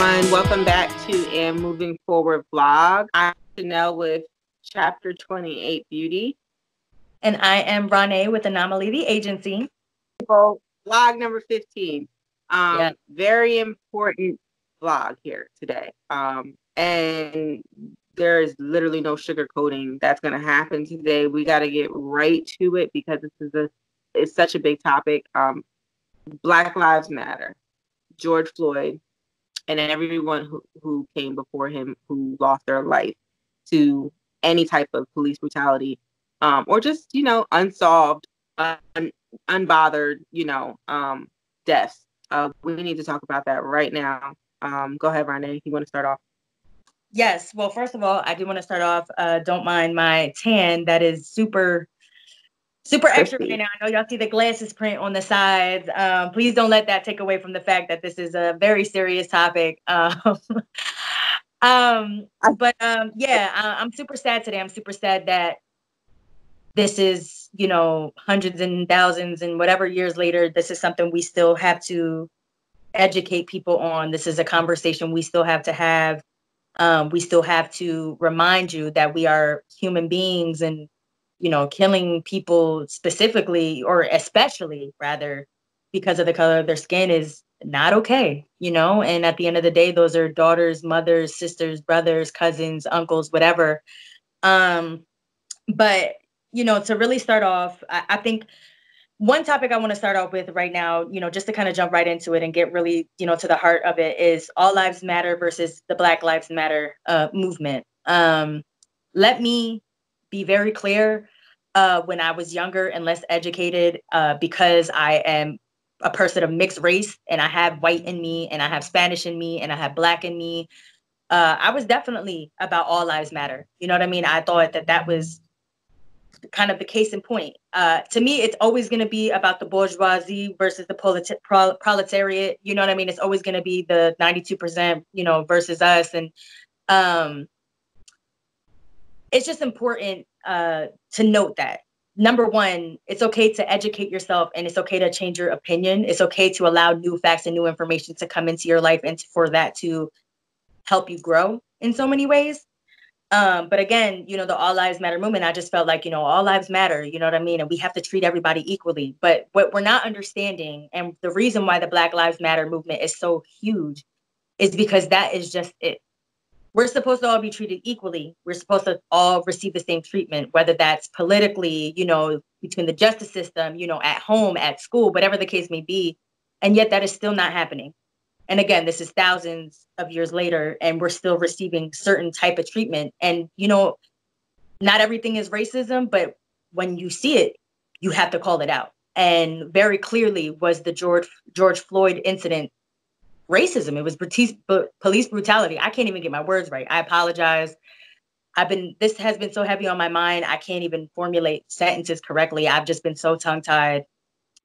Welcome back to And Moving Forward vlog. I'm Chynel with Chapter 28 Beauty. And I am Ronai with Anomaly the Agency. Vlog number 15. Very important vlog here today. And there is literally no sugarcoating that's going to happen today. We got to get right to it because it's such a big topic. Black Lives Matter. George Floyd and everyone who came before him who lost their life to any type of police brutality, or just, unsolved, unbothered, deaths. We need to talk about that right now. Go ahead, Ronai. You want to start off? Yes. Well, first of all, I do want to start off. Don't mind my tan. That is super extra right now. I know y'all see the glasses print on the sides. Please don't let that take away from the fact that this is a very serious topic. I'm super sad today. I'm super sad that this is, hundreds and thousands and whatever years later, this is something we still have to educate people on. This is a conversation we still have to have. We still have to remind you that we are human beings, and killing people specifically, or especially rather, because of the color of their skin is not okay, and at the end of the day, those are daughters, mothers, sisters, brothers, cousins, uncles, whatever. But, to really start off, I think one topic I want to start off with right now, just to kind of jump right into it and get really, to the heart of it, is All Lives Matter versus the Black Lives Matter movement. Let me be very clear. When I was younger and less educated, because I am a person of mixed race and I have white in me and I have Spanish in me and I have Black in me, I was definitely about All Lives Matter. You know what I mean? I thought that was kind of the case in point. To me, it's always going to be about the bourgeoisie versus the proletariat. You know what I mean? It's always going to be the 92%, versus us. And it's just important to note that, number one, it's okay to educate yourself and it's okay to change your opinion. It's okay to allow new facts and new information to come into your life and for that to help you grow in so many ways. But again, the All Lives Matter movement, I just felt like, all lives matter, you know what I mean? And we have to treat everybody equally. But what we're not understanding, and the reason why the Black Lives Matter movement is so huge, is because that is just it. We're supposed to all be treated equally. We're supposed to all receive the same treatment, whether that's politically, between the justice system, at home, at school, whatever the case may be. And yet that is still not happening. And again, this is thousands of years later, and we're still receiving certain type of treatment. And, not everything is racism, but when you see it, you have to call it out. And very clearly was the George Floyd incident racism. It was police brutality. I can't even get my words right. I apologize. This has been so heavy on my mind. I can't even formulate sentences correctly. I've just been so tongue-tied,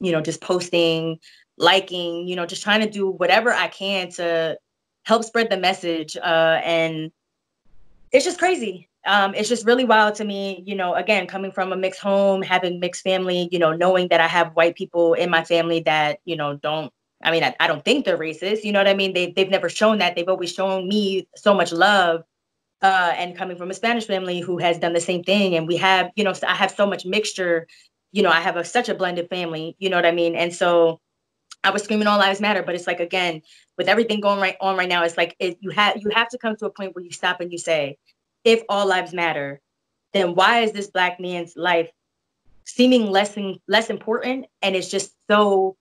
just posting, liking, just trying to do whatever I can to help spread the message. And it's just crazy. It's just really wild to me, again, coming from a mixed home, having mixed family, knowing that I have white people in my family that, I don't think they're racist. You know what I mean? They've never shown that. They've always shown me so much love. And coming from a Spanish family who has done the same thing. And we have, I have so much mixture, I have such a blended family, you know what I mean? And so I was screaming All Lives Matter, but it's like, again, with everything going on right now, it's like you have to come to a point where you stop and you say, if all lives matter, then why is this Black man's life seeming less important? And it's just so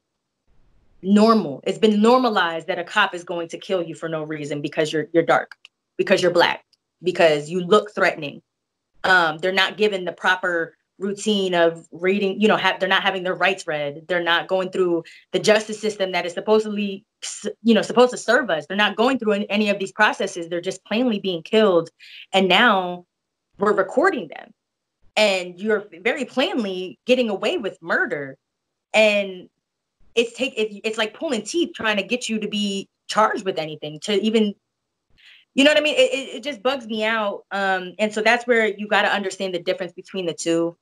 normal. It's been normalized that a cop is going to kill you for no reason because you're dark, because you're Black, because you look threatening. They're not given the proper routine of reading, they're not having their rights read. They're not going through the justice system that is supposedly, supposed to serve us. They're not going through any of these processes. They're just plainly being killed. And now we're recording them. And you're very plainly getting away with murder. And it's like pulling teeth trying to get you to be charged with anything, to even, you know what I mean? It just bugs me out. And so that's where you got to understand the difference between the two.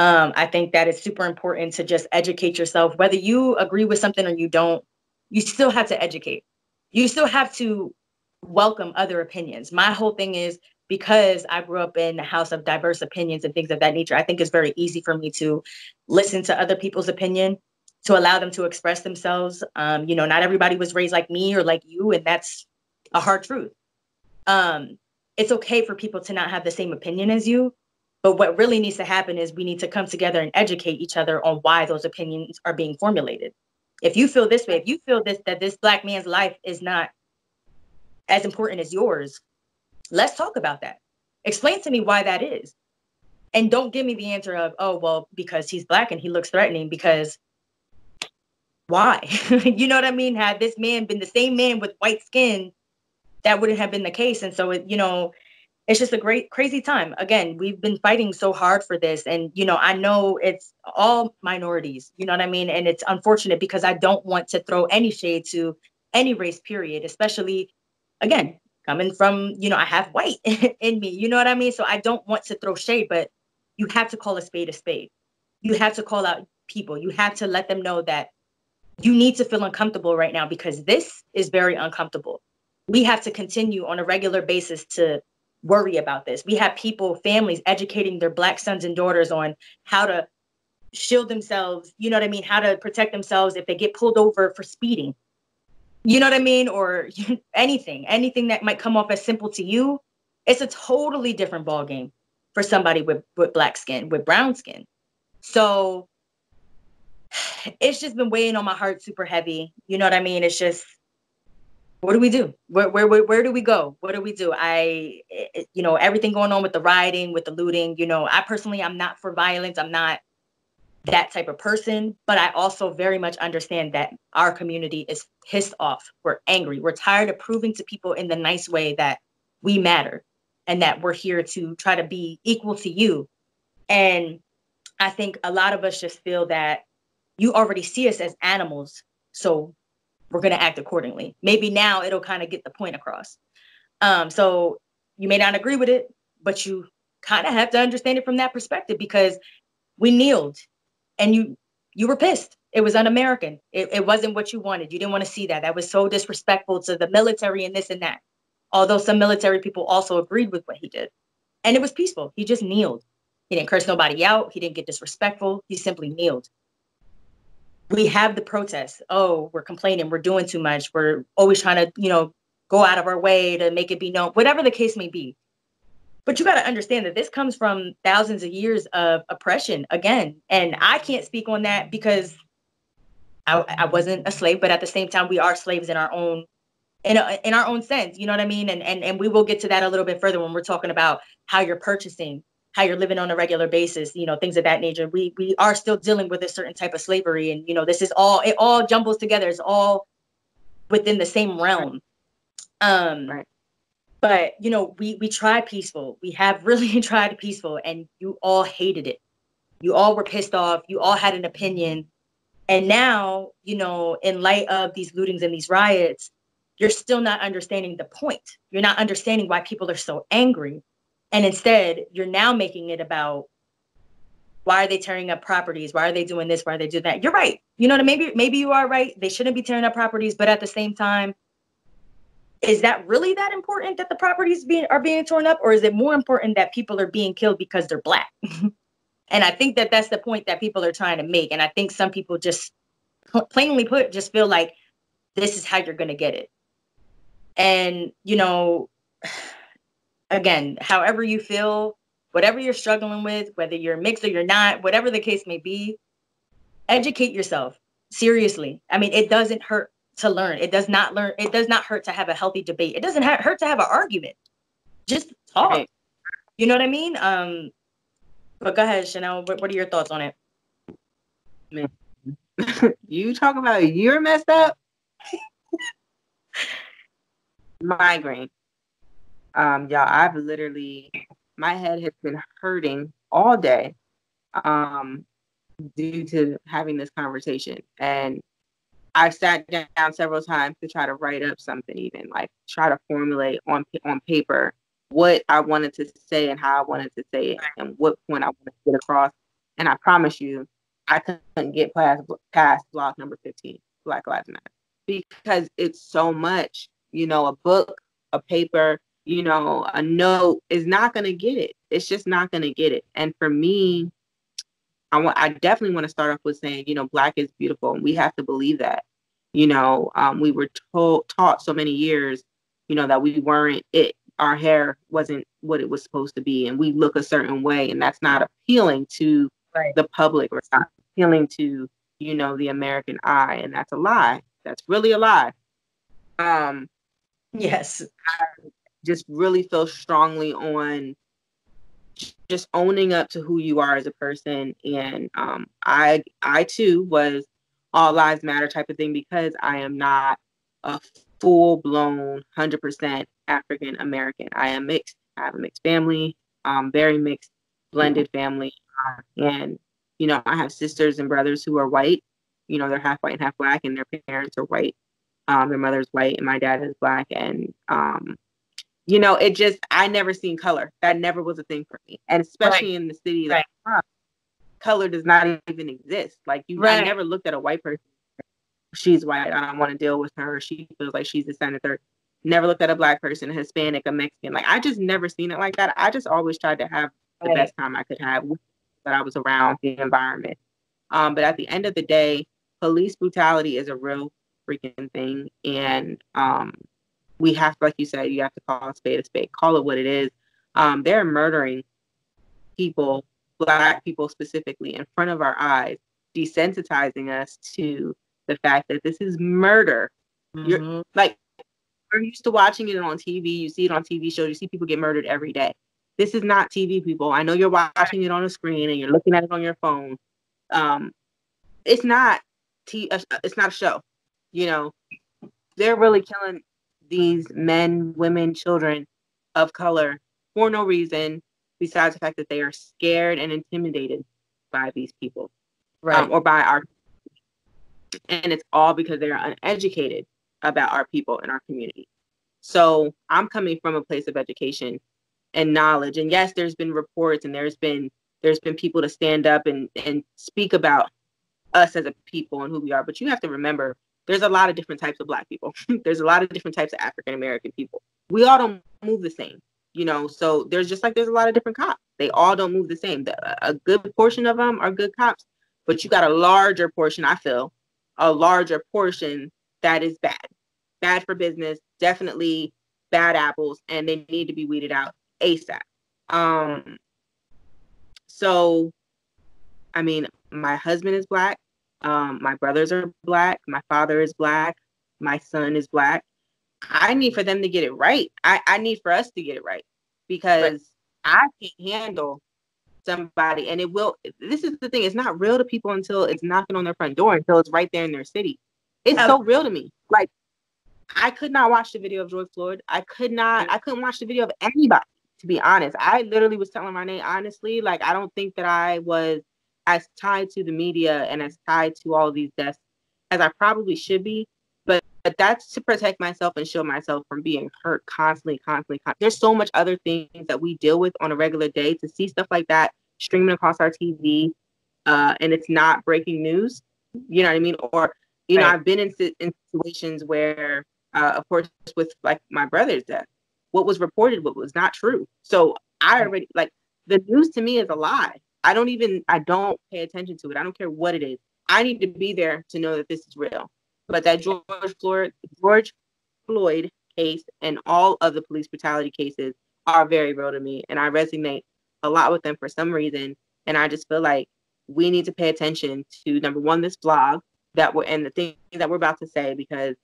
I think that it's super important to just educate yourself, whether you agree with something or you don't. You still have to educate. You still have to welcome other opinions. My whole thing is, because I grew up in a house of diverse opinions and things of that nature, I think it's very easy for me to listen to other people's opinion, to allow them to express themselves. Not everybody was raised like me or like you, and that's a hard truth. It's okay for people to not have the same opinion as you, but what really needs to happen is we need to come together and educate each other on why those opinions are being formulated. If you feel this way, if you feel that this Black man's life is not as important as yours, let's talk about that. Explain to me why that is. And don't give me the answer of, oh, well, because he's Black and he looks threatening, because why? You know what I mean? Had this man been the same man with white skin, that wouldn't have been the case. And so, it's just a great, crazy time. Again, we've been fighting so hard for this. And, I know it's all minorities, you know what I mean? And it's unfortunate because I don't want to throw any shade to any race, period, especially, again, coming from, I have white in me, you know what I mean? So I don't want to throw shade, but you have to call a spade a spade. You have to call out people. You have to let them know that you need to feel uncomfortable right now, because this is very uncomfortable. We have to continue on a regular basis to worry about this. We have people, families educating their Black sons and daughters on how to shield themselves, you know what I mean? How to protect themselves if they get pulled over for speeding, you know what I mean? Or anything that might come off as simple to you. It's a totally different ball game for somebody with Black skin, with brown skin. So it's just been weighing on my heart super heavy. You know what I mean? It's just, what do we do? Where do we go? What do we do? Everything going on with the rioting, with the looting, I personally, I'm not for violence. I'm not that type of person, but I also very much understand that our community is pissed off. We're angry. We're tired of proving to people in the nice way that we matter and that we're here to try to be equal to you. And I think a lot of us just feel that you already see us as animals, so we're going to act accordingly. Maybe now it'll kind of get the point across. So you may not agree with it, but you kind of have to understand it from that perspective, because we kneeled and you were pissed. It was un-American. It wasn't what you wanted. You didn't want to see that. That was so disrespectful to the military and this and that. Although some military people also agreed with what he did. And it was peaceful. He just kneeled. He didn't curse nobody out. He didn't get disrespectful. He simply kneeled. We have the protests. Oh, we're complaining. We're doing too much. We're always trying to, go out of our way to make it be known, whatever the case may be. But you got to understand that this comes from thousands of years of oppression again. And I can't speak on that because I wasn't a slave, but at the same time, we are slaves in our own sense. You know what I mean? And we will get to that a little bit further when we're talking about how you're purchasing, how you're living on a regular basis, things of that nature. We are still dealing with a certain type of slavery. And, it all jumbles together. It's all within the same realm. Right. But, we tried peaceful. We have really tried peaceful, and you all hated it. You all were pissed off. You all had an opinion. And now, in light of these lootings and these riots, you're still not understanding the point. You're not understanding why people are so angry. And instead, you're now making it about, why are they tearing up properties? Why are they doing this? Why are they doing that? You're right. Maybe you are right. They shouldn't be tearing up properties. But at the same time, is that really that important that the properties are being torn up? Or is it more important that people are being killed because they're Black? And I think that that's the point that people are trying to make. And I think some people just, plainly put, just feel like this is how you're going to get it. And, again, however you feel, whatever you're struggling with, whether you're mixed or you're not, whatever the case may be, educate yourself. Seriously. I mean, it doesn't hurt to learn. It does not hurt to have a healthy debate. It doesn't hurt to have an argument. Just talk. Right. You know what I mean? But go ahead, Chynel. What are your thoughts on it? Man. You talk about you're messed up. Migraine. Y'all, I've literally, my head has been hurting all day due to having this conversation. And I sat down several times to try to write up something, even like try to formulate on paper what I wanted to say and how I wanted to say it and what point I wanted to get across. And I promise you, I couldn't get past block number 15, Black Lives Matter, because it's so much. A book a paper, you know, a note is not going to get it. It's just not going to get it. And for me, I definitely want to start off with saying, you know, Black is beautiful, and we have to believe that. You know, we were taught so many years, you know, that we weren't it. Our hair wasn't what it was supposed to be, and we look a certain way, and that's not appealing to the public, or it's not appealing to, you know, the American eye, and that's a lie. That's really a lie. Yes. I just really feel strongly on just owning up to who you are as a person. And I too was all lives matter type of thing, because I am not a full blown 100% African American. I am mixed. I have a mixed family, very mixed, blended family. And, you know, I have sisters and brothers who are white. You know, they're half white and half Black, and their parents are white. Their mother's white and my dad is Black. And, you know, it just, I never seen color. That never was a thing for me. And especially in the city that I'm from, color does not even exist. Like, I never looked at a white person. She's white, I don't want to deal with her. She feels like she's a senator. Never looked at a Black person, a Hispanic, a Mexican. Like, I just never seen it like that. I just always tried to have the best time I could have with that I was around, the environment. But at the end of the day, police brutality is a real freaking thing. And we have to, like you said, you have to call a spade, call it what it is. They're murdering people, Black people specifically, in front of our eyes, desensitizing us to the fact that this is murder. You're like, we're used to watching it on TV. You see it on TV shows. You see people get murdered every day. This is not TV, people. I know you're watching it on a screen and you're looking at it on your phone. It's not it's not a show. You know, they're really killing these men, women, children of color for no reason besides the fact that they are scared and intimidated by these people, or by our, and it's all because they are uneducated about our people and our community. So I'm coming from a place of education and knowledge, and yes, there's been reports and there's been people to stand up and speak about us as a people and who we are, but you have to remember, there's a lot of different types of Black people. There's a lot of different types of African American people. We all don't move the same, you know. So there's a lot of different cops. They all don't move the same. A good portion of them are good cops, but you got a larger portion, I feel, a larger portion that is bad for business, definitely bad apples, and they need to be weeded out ASAP. So, I mean, my husband is Black. My brothers are Black. My father is Black. My son is Black. I need for them to get it right. I need for us to get it right, because I can't handle somebody, and this is the thing, it's not real to people until it's knocking on their front door, until it's right there in their city. It's so real to me. Like, I could not watch the video of George Floyd. I couldn't watch the video of anybody, to be honest. I literally was telling Ronai, honestly, like, I don't think that I was as tied to the media and as tied to all of these deaths as I probably should be. But that's to protect myself and shield myself from being hurt constantly. There's so much other things that we deal with on a regular day. To see stuff like that streaming across our TV, and it's not breaking news, you know what I mean? Or, you know, I've been in situations where, of course, with like my brother's death, what was reported, what was not true. So I already, like, the news to me is a lie. I don't pay attention to it. I don't care what it is. I need to be there to know that this is real. But that George Floyd case and all of the police brutality cases are very real to me, and I resonate a lot with them for some reason. And I just feel like we need to pay attention to, number one, this vlog and the things that we're about to say, because,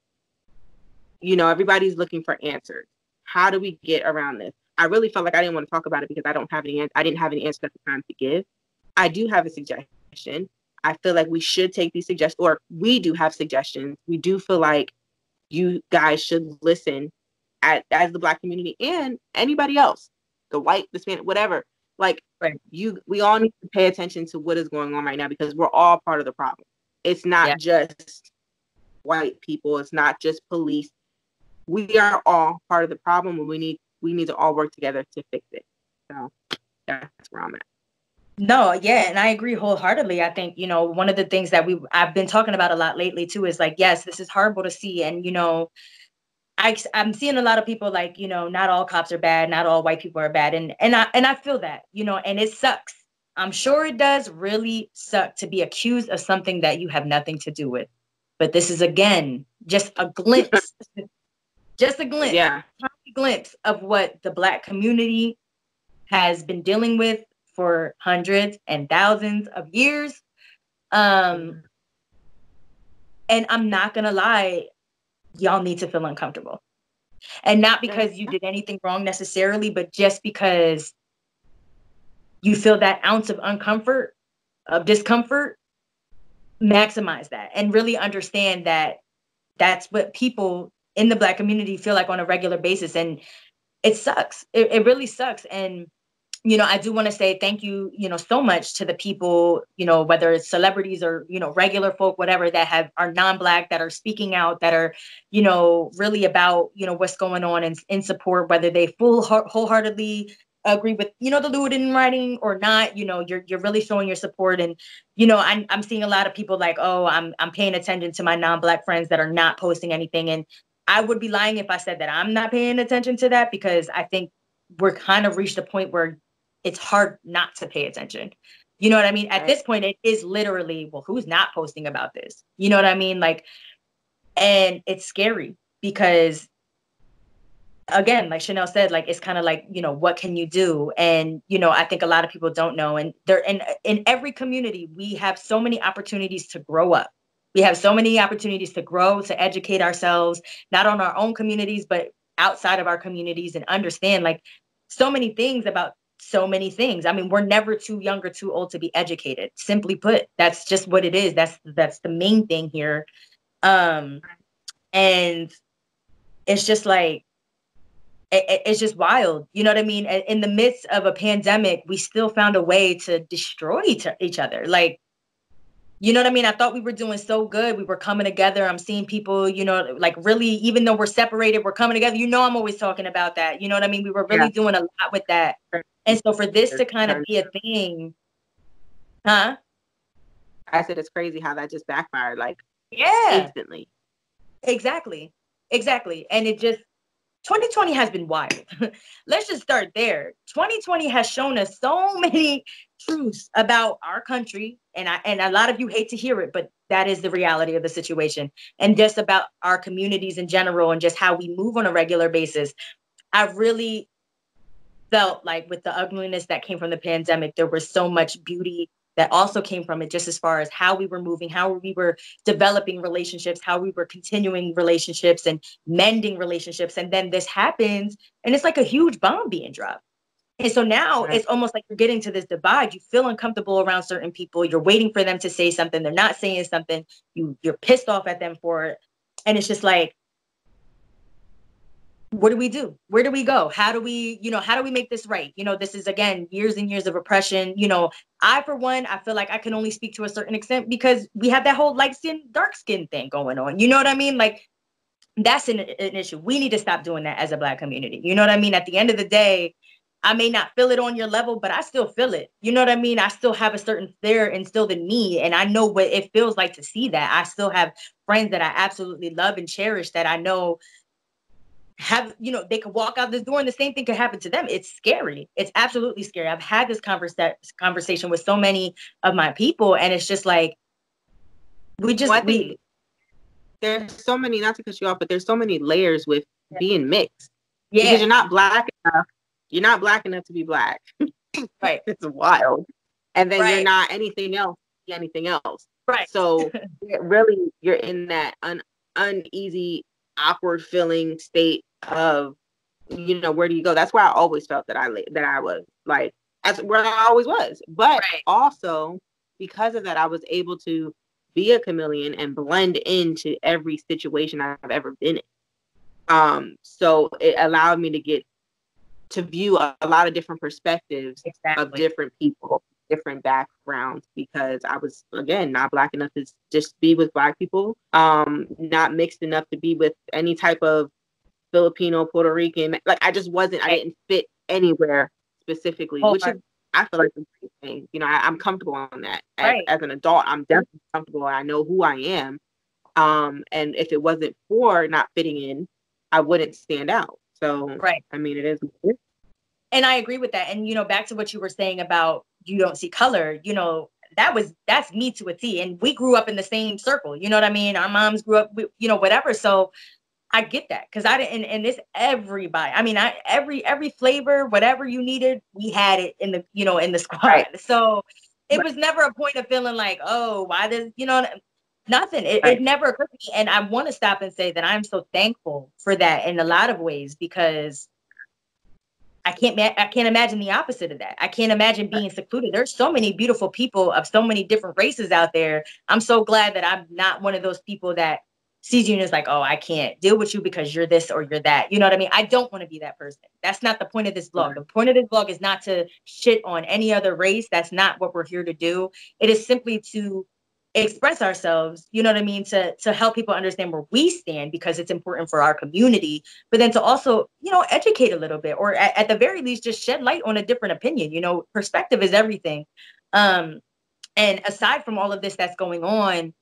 you know, everybody's looking for answers. How do we get around this? I really felt like I didn't want to talk about it because I didn't have any answers at the time to give. I do have a suggestion. I feel like we should take these suggestions, or we do have suggestions. We do feel like you guys should listen as the Black community and anybody else, the white, the Spanish, whatever. Like, we all need to pay attention to what is going on right now, because we're all part of the problem. It's not just white people. It's not just police. We are all part of the problem, and we need to all work together to fix it. So that's where I'm at. No, yeah, and I agree wholeheartedly. I think, you know, one of the things that I've been talking about a lot lately too is like, yes, this is horrible to see, and, you know, I'm seeing a lot of people like, not all cops are bad, not all white people are bad. And I feel that, and it sucks. I'm sure it does really suck to be accused of something that you have nothing to do with. But this is, again, just a glimpse, just a glimpse, Yeah. tiny glimpse of what the Black community has been dealing with for hundreds and thousands of years. And I'm not going to lie, y'all need to feel uncomfortable. And not because you did anything wrong necessarily, but just because you feel that ounce of discomfort, maximize that and really understand that that's what people in the Black community feel like on a regular basis. And it sucks. It really sucks. And, I do want to say thank you, so much to the people, whether it's celebrities or, regular folk, whatever, that are non-Black, that are speaking out, that are, really about, what's going on in support, whether they wholeheartedly agree with, the looting and writing or not. You're really showing your support. And, I'm seeing a lot of people like, oh, I'm paying attention to my non-Black friends that are not posting anything. And I would be lying if I said that I'm not paying attention to that, because I think we're kind of reached a point where it's hard not to pay attention. You know what I mean? At this point, it is literally, well, who's not posting about this? You know what I mean? Like, and it's scary because, again, like Chynel said, like, it's kind of like, what can you do? And, I think a lot of people don't know. And in every community, we have so many opportunities to grow up. We have so many opportunities to grow, to educate ourselves, not on our own communities, but outside of our communities, and understand like so many things about so many things. I mean, we're never too young or too old to be educated. Simply put, that's just what it is. That's the main thing here. And it's just like, it's just wild. You know what I mean? In the midst of a pandemic, we still found a way to destroy each other. Like, you know what I mean? I thought we were doing so good. We were coming together. I'm seeing people, like, really, even though we're separated, we're coming together. I'm always talking about that. You know what I mean? We were really doing a lot with that. And so for this to kind of be a thing, huh? I said it's crazy how that just backfired, like, instantly. Exactly. And it just, 2020 has been wild. Let's just start there. 2020 has shown us so many truths about our country, and a lot of you hate to hear it, but that is the reality of the situation, and just about our communities in general, and just how we move on a regular basis. I really felt like with the ugliness that came from the pandemic, there was so much beauty that also came from it, just as far as how we were moving, how we were developing relationships, how we were continuing relationships and mending relationships. And then this happens, and it's like a huge bomb being dropped. And so now it's almost like you're getting to this divide. You feel uncomfortable around certain people. You're waiting for them to say something. They're not saying something. You're pissed off at them for it. And it's just like, what do we do? Where do we go? How do we make this right? This is, again, years and years of oppression. For one, I feel like I can only speak to a certain extent because we have that whole light skin, dark skin thing going on. You know what I mean? Like, that's an issue. We need to stop doing that as a Black community. You know what I mean? At the end of the day, I may not feel it on your level, but I still feel it. You know what I mean? I still have a certain fear instilled in me, and I know what it feels like to see that. I still have friends that I absolutely love and cherish that I know they could walk out this door and the same thing could happen to them. It's scary. It's absolutely scary. I've had this conversation with so many of my people, and it's just like, there's so many, not to cut you off, but there's so many layers with being mixed. Because you're not Black enough. You're not Black enough to be Black. Right. It's wild. And then you're not anything else. Right. So really, you're in that uneasy, awkward feeling state of, where do you go? That's where I always felt that I was like, that's where I always was. But also because of that, I was able to be a chameleon and blend into every situation I've ever been in. So it allowed me to get to view a lot of different perspectives of different people, different backgrounds, because I was, again, not Black enough to just be with Black people, not mixed enough to be with any type of Filipino, Puerto Rican. Like, I just wasn't, I didn't fit anywhere specifically, which is, I feel like, a great thing. I'm comfortable on that. As an adult, I'm definitely comfortable. I know who I am. And if it wasn't for not fitting in, I wouldn't stand out. So, right. I mean, it is. And I agree with that. And, you know, back to what you were saying about you don't see color, you know, that's me to a T. And we grew up in the same circle. You know what I mean? Our moms grew up, you know, whatever. So I get that, because I didn't, and it's everybody. I mean, every flavor, whatever you needed, we had it in the, you know, in the squad. Right. So it Right. was never a point of feeling like, oh, why does, you know, nothing. It, Right. it never occurred to me. And I want to stop and say that I'm so thankful for that in a lot of ways, because I can't imagine the opposite of that. I can't imagine being secluded. There's so many beautiful people of so many different races out there. I'm so glad that I'm not one of those people that sees you and is like, oh, I can't deal with you because you're this or you're that. You know what I mean? I don't want to be that person. That's not the point of this vlog. The point of this vlog is not to shit on any other race. That's not what we're here to do. It is simply to express ourselves, you know what I mean, to help people understand where we stand, because it's important for our community, but then to also, you know, educate a little bit, or at the very least just shed light on a different opinion. You know, perspective is everything. And aside from all of this that's going on,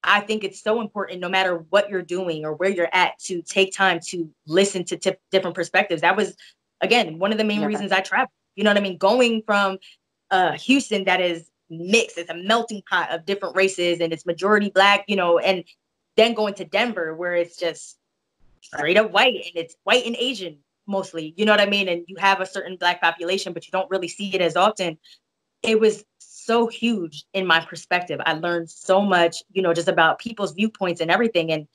I think it's so important, no matter what you're doing or where you're at, to take time to listen to different perspectives. That was, again, one of the main reasons I traveled. You know what I mean? Going from Houston, that is mixed, it's a melting pot of different races and it's majority Black, you know, and then going to Denver, where it's just straight up white, and it's white and Asian mostly, you know what I mean? And you have a certain Black population, but you don't really see it as often. It was so huge in my perspective. I learned so much, you know, just about people's viewpoints and everything. And,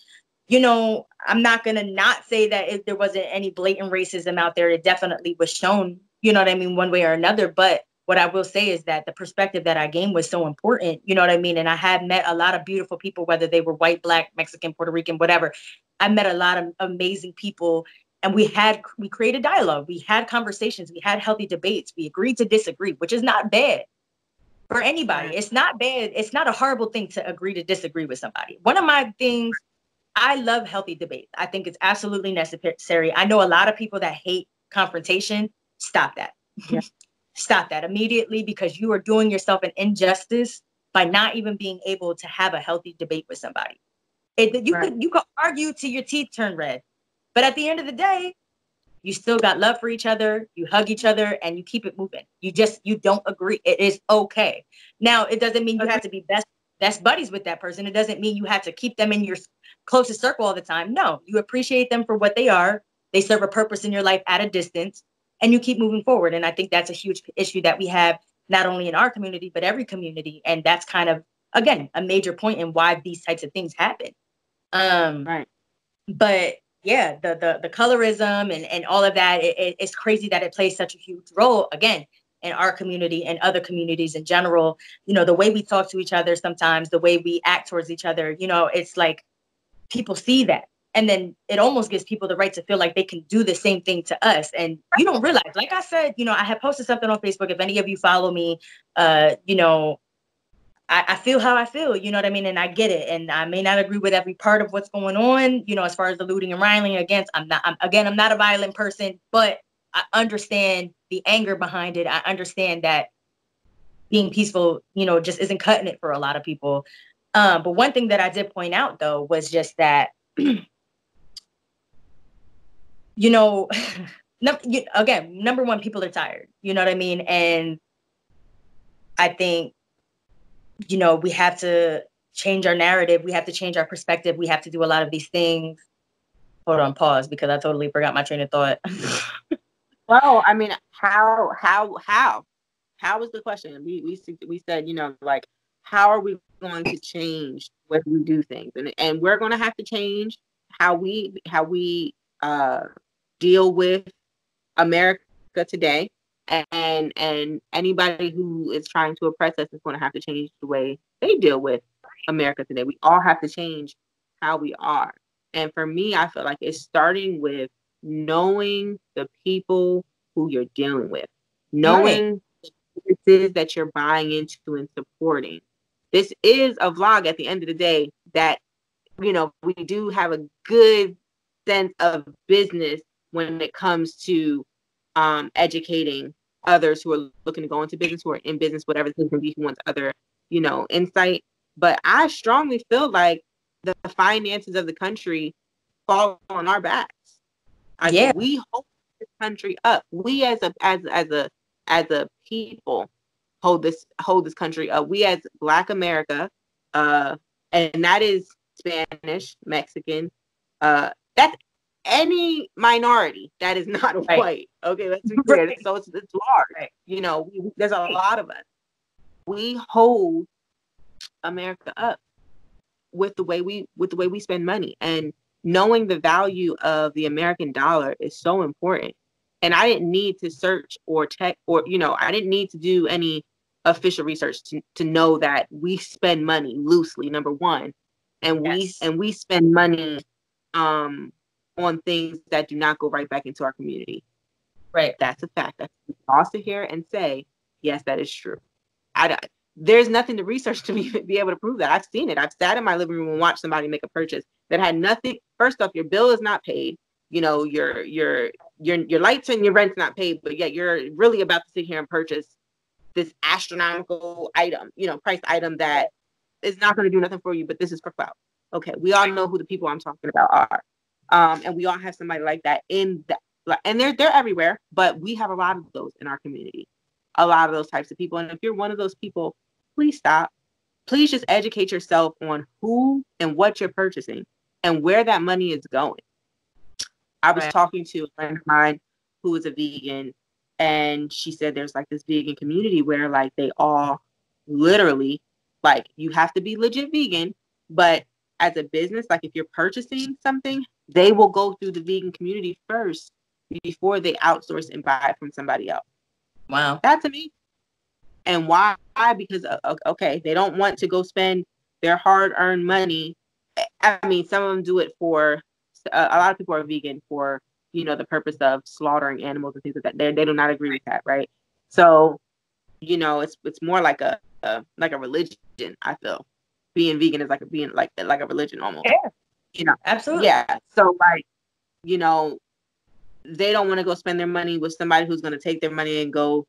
you know, I'm not going to not say that if there wasn't any blatant racism out there, it definitely was shown, you know what I mean, one way or another. But what I will say is that the perspective that I gained was so important, you know what I mean? And I had met a lot of beautiful people, whether they were white, Black, Mexican, Puerto Rican, whatever. I met a lot of amazing people, and we created dialogue. We had conversations. We had healthy debates. We agreed to disagree, which is not bad for anybody. Right. It's not bad. It's not a horrible thing to agree to disagree with somebody. One of my things, I love healthy debates. I think it's absolutely necessary. I know a lot of people that hate confrontation. Stop that. Yeah. Stop that immediately, because you are doing yourself an injustice by not even being able to have a healthy debate with somebody. You could argue till your teeth turn red, but at the end of the day, you still got love for each other. You hug each other and you keep it moving. You don't agree. It is okay. Now, it doesn't mean you have to be best buddies with that person. It doesn't mean you have to keep them in your closest circle all the time. No, you appreciate them for what they are. They serve a purpose in your life at a distance, and you keep moving forward. And I think that's a huge issue that we have, not only in our community, but every community. And that's kind of, again, a major point in why these types of things happen. Right. But yeah, the colorism and all of that, it's crazy that it plays such a huge role, again, in our community and other communities in general. You know, the way we talk to each other sometimes, the way we act towards each other, you know, it's like people see that. And then it almost gives people the right to feel like they can do the same thing to us. And you don't realize, like I said, you know, I had posted something on Facebook. If any of you follow me, you know, I feel how I feel, you know what I mean? And I get it. And I may not agree with every part of what's going on, you know, as far as the looting and rioting against, I'm not a violent person, but I understand the anger behind it. I understand that being peaceful, you know, just isn't cutting it for a lot of people. But one thing that I did point out, though, was just that, you know, again, number one, people are tired, you know what I mean? And I think, you know, we have to change our narrative. We have to change our perspective. We have to do a lot of these things. Hold on, pause, because I totally forgot my train of thought. Well, I mean, how was the question? We said, you know, like, how are we going to change when we do things? And we're going to have to change how we deal with America today. And anybody who is trying to oppress us is going to have to change the way they deal with America today. We all have to change how we are. And for me, I feel like it's starting with knowing the people who you're dealing with, knowing what it is that you're buying into and supporting. This is a vlog at the end of the day that, you know, we do have a good sense of business when it comes to educating others who are looking to go into business, who are in business, whatever the case may be, who wants other, you know, insight. But I strongly feel like the finances of the country fall on our backs. Yeah. We hold this country up. We as a people hold this country up. We as Black America, and that is Spanish, Mexican, that's any minority that is not Right. white. Okay, let's be clear. Right. So it's large. Right. You know, there's a lot of us. We hold America up with the way we spend money, and knowing the value of the American dollar is so important. And I didn't need to search or check, or I didn't need to do any official research to know that we spend money loosely, number one, and Yes. we spend money on things that do not go right back into our community. Right. That's a fact. That's all to hear and say, yes, that is true. There's nothing to research to be able to prove that. I've seen it. I've sat in my living room and watched somebody make a purchase that had nothing. First off, your bill is not paid. Your lights and your rent's not paid, but yet you're really about to sit here and purchase this astronomical item, price item that is not going to do nothing for you, but this is for clout. Okay, we all know who the people I'm talking about are. And we all have somebody like that in that, and they're everywhere, but we have a lot of those in our community. A lot of those types of people. And if you're one of those people, please stop. Please just educate yourself on who and what you're purchasing and where that money is going. I was talking to a friend of mine who is a vegan, and she said there's like this vegan community where like they all literally, like, you have to be legit vegan, but as a business, like if you're purchasing something, they will go through the vegan community first before they outsource and buy it from somebody else. Wow. That's amazing. And why? Because, okay, they don't want to go spend their hard-earned money. I mean, some of them do it for, a lot of people are vegan for, the purpose of slaughtering animals and things like that. They do not agree with that, right? So, it's more like a religion, I feel. Being vegan is like a religion almost. Yeah. Absolutely. Yeah. So, like, they don't want to go spend their money with somebody who's going to take their money and go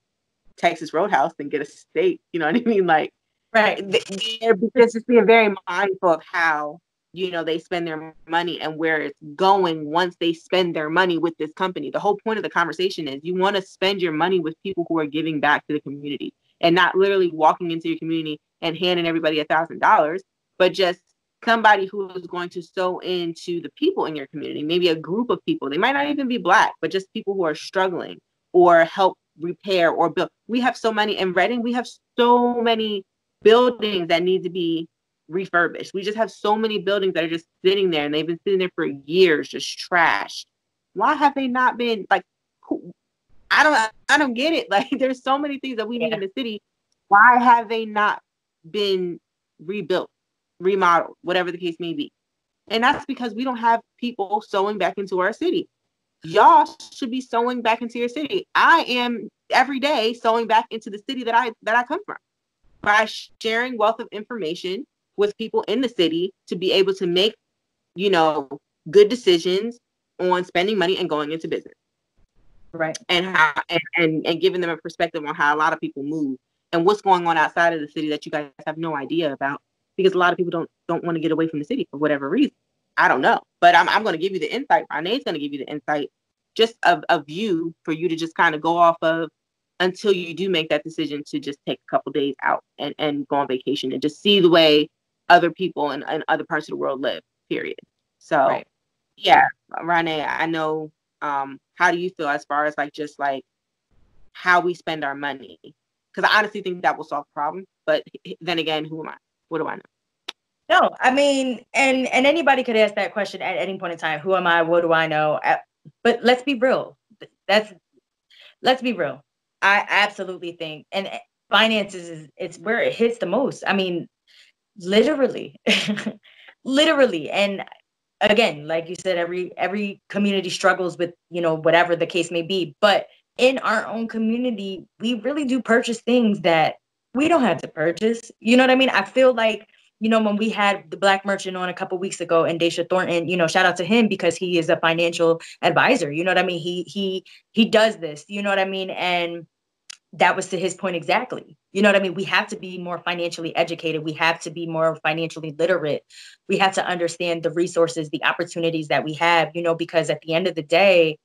Texas Roadhouse and get a steak. You know what I mean? Like, right. They're just being very mindful of how, they spend their money and where it's going once they spend their money with this company. The whole point of the conversation is you want to spend your money with people who are giving back to the community and not literally walking into your community and handing everybody $1,000, but just somebody who is going to sow into the people in your community, maybe a group of people. They might not even be Black, but just people who are struggling or help repair or build. We have so many in Reading. We have so many buildings that need to be refurbished. We just have so many buildings that are just sitting there, and they've been sitting there for years, just trashed. Why have they not been like? I don't get it. Like, there's so many things that we need in the city. Why have they not been rebuilt, remodeled, whatever the case may be? And that's because we don't have people sowing back into our city. Y'all should be sowing back into your city. I am every day sowing back into the city that I come from by sharing wealth of information with people in the city to be able to make, good decisions on spending money and going into business. Right. And how and giving them a perspective on how a lot of people move and what's going on outside of the city that you guys have no idea about, because a lot of people don't want to get away from the city for whatever reason. I don't know, but I'm going to give you the insight. Renee's going to give you the insight, just a view for you to just kind of go off of until you do make that decision to just take a couple days out and go on vacation and just see the way other people and other parts of the world live, period. So, yeah, Renee, I know, how do you feel as far as like, just like how we spend our money? Because I honestly think that will solve the problem. But then again, who am I? What do I know? No, I mean, and anybody could ask that question at any point in time. Who am I? What do I know? But let's be real. Let's be real. I absolutely think, and finances it's where it hits the most. I mean, literally, literally. And again, like you said, every community struggles with, whatever the case may be. But in our own community, we really do purchase things that we don't have to purchase. You know what I mean? I feel like, when we had the Black merchant on a couple weeks ago, and Daisha Thornton, shout out to him because he is a financial advisor. You know what I mean? He does this, you know what I mean? And that was to his point exactly. You know what I mean? We have to be more financially educated. We have to be more financially literate. We have to understand the resources, the opportunities that we have, you know, because at the end of the day,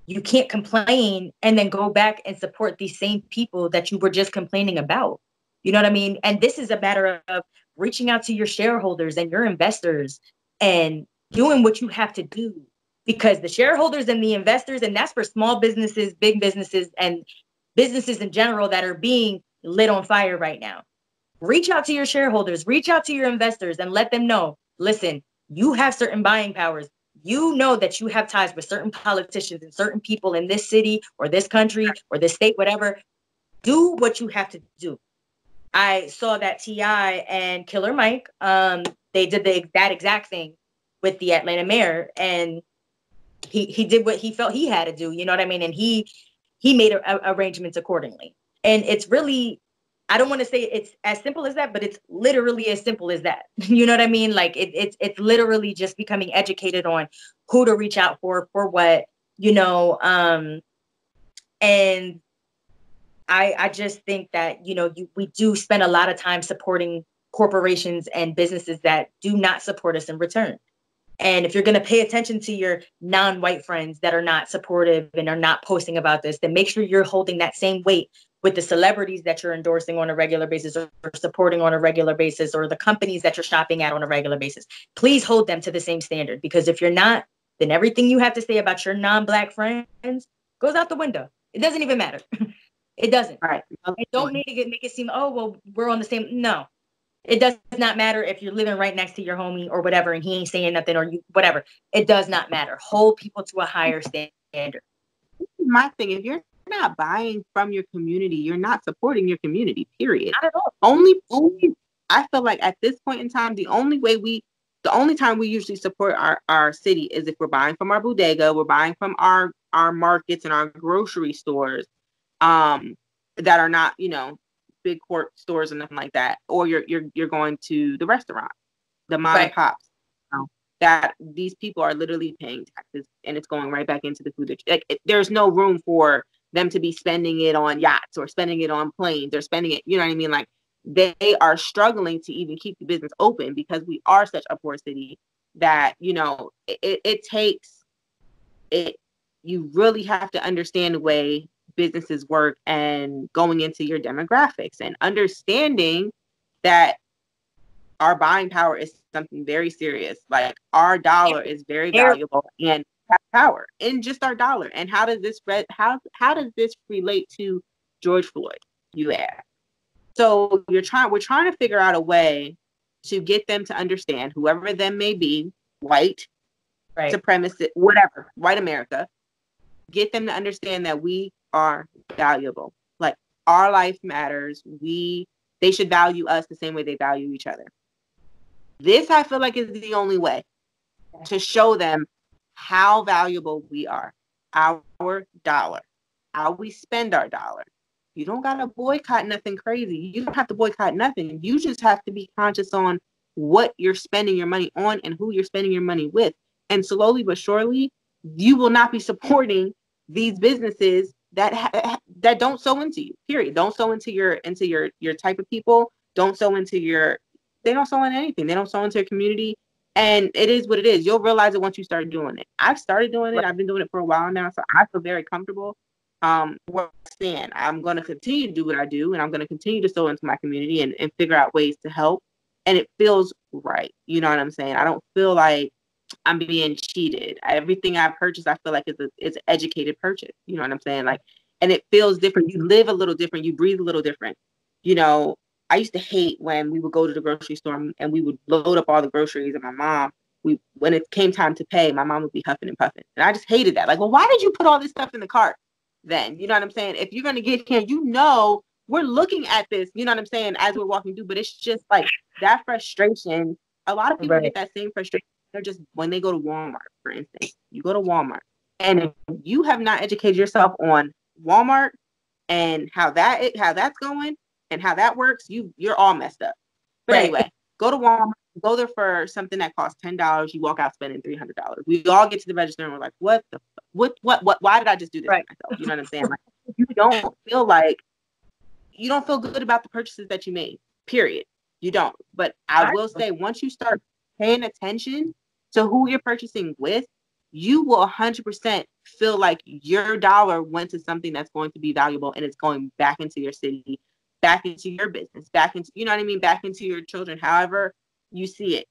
you can't complain and then go back and support these same people that you were just complaining about. You know what I mean? And this is a matter of reaching out to your shareholders and your investors and doing what you have to do, because the shareholders and the investors, and that's for small businesses, big businesses, and businesses in general that are being lit on fire right now. Reach out to your shareholders, reach out to your investors, and let them know, listen, you have certain buying powers. You know that you have ties with certain politicians and certain people in this city or this country or this state, whatever. Do what you have to do. I saw that T.I. and Killer Mike, they did that exact thing with the Atlanta mayor, and he did what he felt he had to do. You know what I mean? And he made arrangements accordingly. And it's really, I don't want to say it's as simple as that, but it's literally as simple as that. You know what I mean? Like it's literally just becoming educated on who to reach out for what, you know. And I just think that, you know, we do spend a lot of time supporting corporations and businesses that do not support us in return. And if you're going to pay attention to your non-white friends that are not supportive and are not posting about this, then make sure you're holding that same weight with the celebrities that you're endorsing on a regular basis or supporting on a regular basis, or the companies that you're shopping at on a regular basis. Please hold them to the same standard, because if you're not, then everything you have to say about your non-black friends goes out the window. It doesn't even matter. It doesn't. All right. It don't make it seem, oh, well, we're on the same. No. It does not matter if you're living right next to your homie or whatever, and he ain't saying nothing, or you, whatever. It does not matter. Hold people to a higher standard. My thing, if you're not buying from your community, you're not supporting your community, period. Not at all. Only, I feel like at this point in time, the only time we usually support our city is if we're buying from our bodega, we're buying from our markets and our grocery stores, that are not, you know, big corp stores and nothing like that, or you're going to the restaurant, the mom and pops, you know, that these people are literally paying taxes and it's going right back into the food. There's no room for them to be spending it on yachts or spending it on planes or spending it, you know what I mean? Like, they are struggling to even keep the business open because we are such a poor city that, you know, it takes it. You really have to understand the way businesses work and going into your demographics and understanding that our buying power is something very serious. Like, our dollar is very valuable and have power in just our dollar. And how does this relate to George Floyd, you ask? So we're trying to figure out a way to get them to understand, whoever them may be, white, supremacist, whatever, white America, get them to understand that we are valuable. Like, our life matters. They should value us the same way they value each other. This, I feel like, is the only way to show them how valuable we are. Our dollar, how we spend our dollar. You don't got to boycott nothing crazy. You don't have to boycott nothing. You just have to be conscious on what you're spending your money on and who you're spending your money with. And slowly but surely, you will not be supporting these businesses that don't sow into you, period. Don't sow into your type of people. Don't sow into they don't sow in anything. They don't sow into your community. And it is what it is. You'll realize it once you start doing it. I've started doing it. I've been doing it for a while now. So I feel very comfortable. Where I stand, I'm going to continue to do what I do, and I'm going to continue to sow into my community and figure out ways to help. And it feels right. You know what I'm saying? I don't feel like I'm being cheated. Everything I purchase, I feel like it's an educated purchase. You know what I'm saying? Like, and it feels different. You live a little different. You breathe a little different. You know, I used to hate when we would go to the grocery store and we would load up all the groceries, and my mom, when it came time to pay, my mom would be huffing and puffing. And I just hated that. Like, well, why did you put all this stuff in the cart then? You know what I'm saying? If you're going to get here, you know, we're looking at this, you know what I'm saying, as we're walking through. But it's just like that frustration. A lot of people get that same frustration. They're just, when they go to Walmart, for instance, you go to Walmart, and if you have not educated yourself on Walmart and how that's going and how that works, you're all messed up. But anyway, go to Walmart, go there for something that costs $10. You walk out spending $300. We all get to the register and we're like, what? Why did I just do this to myself? You know what I'm saying? Like, you don't feel good about the purchases that you made, period. You don't. But I will say, once you start paying attention to who you're purchasing with, you will 100% feel like your dollar went to something that's going to be valuable, and it's going back into your city, back into your business, back into, you know what I mean, back into your children, however you see it.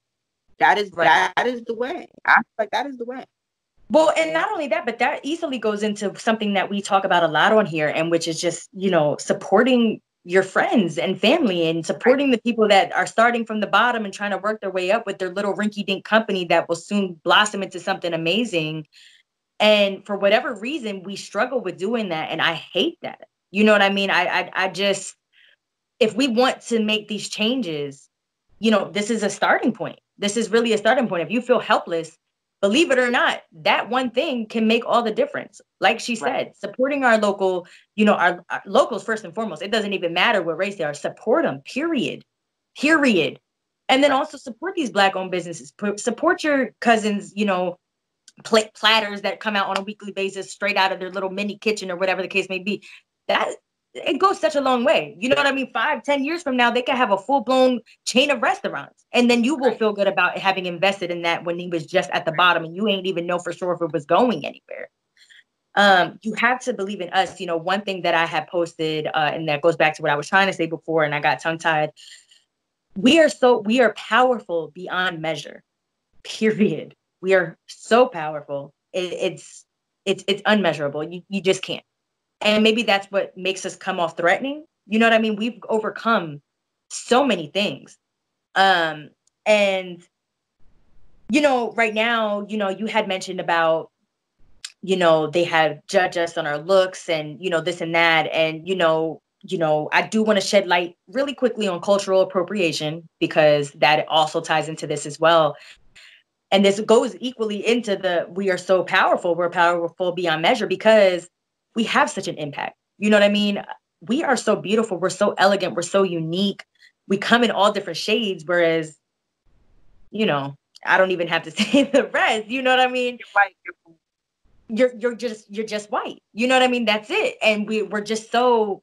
That is the way. I feel like that is the way. Well, and not only that, but that easily goes into something that we talk about a lot on here, and which is just, supporting your friends and family and supporting the people that are starting from the bottom and trying to work their way up with their little rinky-dink company that will soon blossom into something amazing. And for whatever reason, we struggle with doing that. And I hate that. You know what I mean? I just, if we want to make these changes, this is a starting point. This is really a starting point. If you feel helpless, believe it or not, that one thing can make all the difference. Like she said, supporting our local, our locals first and foremost. It doesn't even matter what race they are. Support them, period. And then also support these Black-owned businesses. Support your cousins, platters that come out on a weekly basis straight out of their little mini kitchen or whatever the case may be. That it goes such a long way. You know what I mean? 5-10 years from now, they could have a full-blown chain of restaurants. And then you will feel good about having invested in that when he was just at the bottom and you ain't even know for sure if it was going anywhere. You have to believe in us. One thing that I have posted, and that goes back to what I was trying to say before, and I got tongue-tied. We are powerful beyond measure, period. We are so powerful. It's unmeasurable. You just can't. And maybe that's what makes us come off threatening. You know what I mean? We've overcome so many things. And, right now, you had mentioned about, they have judged us on our looks and, this and that. And, I do want to shed light really quickly on cultural appropriation, because that also ties into this as well. And this goes equally into we are so powerful. We're powerful beyond measure because we have such an impact. You know what I mean? We are so beautiful. We're so elegant. We're so unique. We come in all different shades. Whereas, I don't even have to say the rest. You know what I mean? You're just white. You know what I mean? That's it. And we're just so,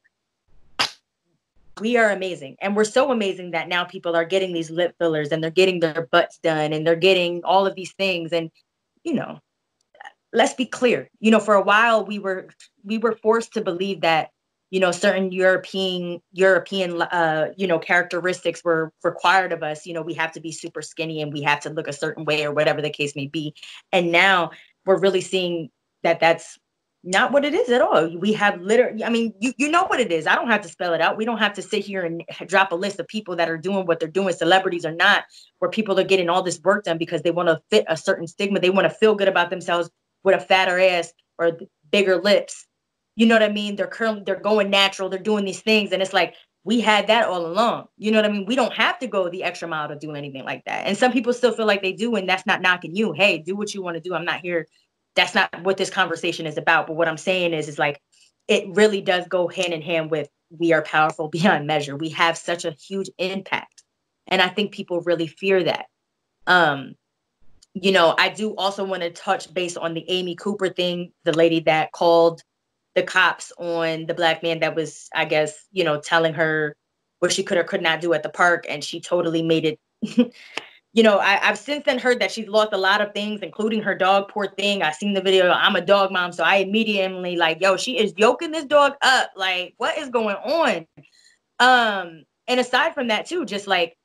we are amazing. And we're so amazing that now people are getting these lip fillers and they're getting their butts done and they're getting all of these things. And, let's be clear, for a while we were forced to believe that, certain European, characteristics were required of us. We have to be super skinny and we have to look a certain way or whatever the case may be. And now we're really seeing that that's not what it is at all. We have literally, I mean, you know what it is. I don't have to spell it out. We don't have to sit here and drop a list of people that are doing what they're doing, celebrities or not, where people are getting all this work done because they want to fit a certain stigma. They want to feel good about themselves with a fatter ass or bigger lips. You know what I mean? They're going natural. They're doing these things. And it's like, we had that all along. You know what I mean? We don't have to go the extra mile to do anything like that. And some people still feel like they do. And that's not knocking you. Hey, do what you want to do. I'm not here. That's not what this conversation is about. But what I'm saying is like, it really does go hand in hand with we are powerful beyond measure. We have such a huge impact. And I think people really fear that. I do also want to touch base on the Amy Cooper thing, the lady that called the cops on the Black man that was, I guess, telling her what she could or could not do at the park. And she totally made it. I've since then heard that she's lost a lot of things, including her dog. Poor thing. I seen the video. I'm a dog mom. So I immediately she is yoking this dog up. Like, what is going on? And aside from that too, just like,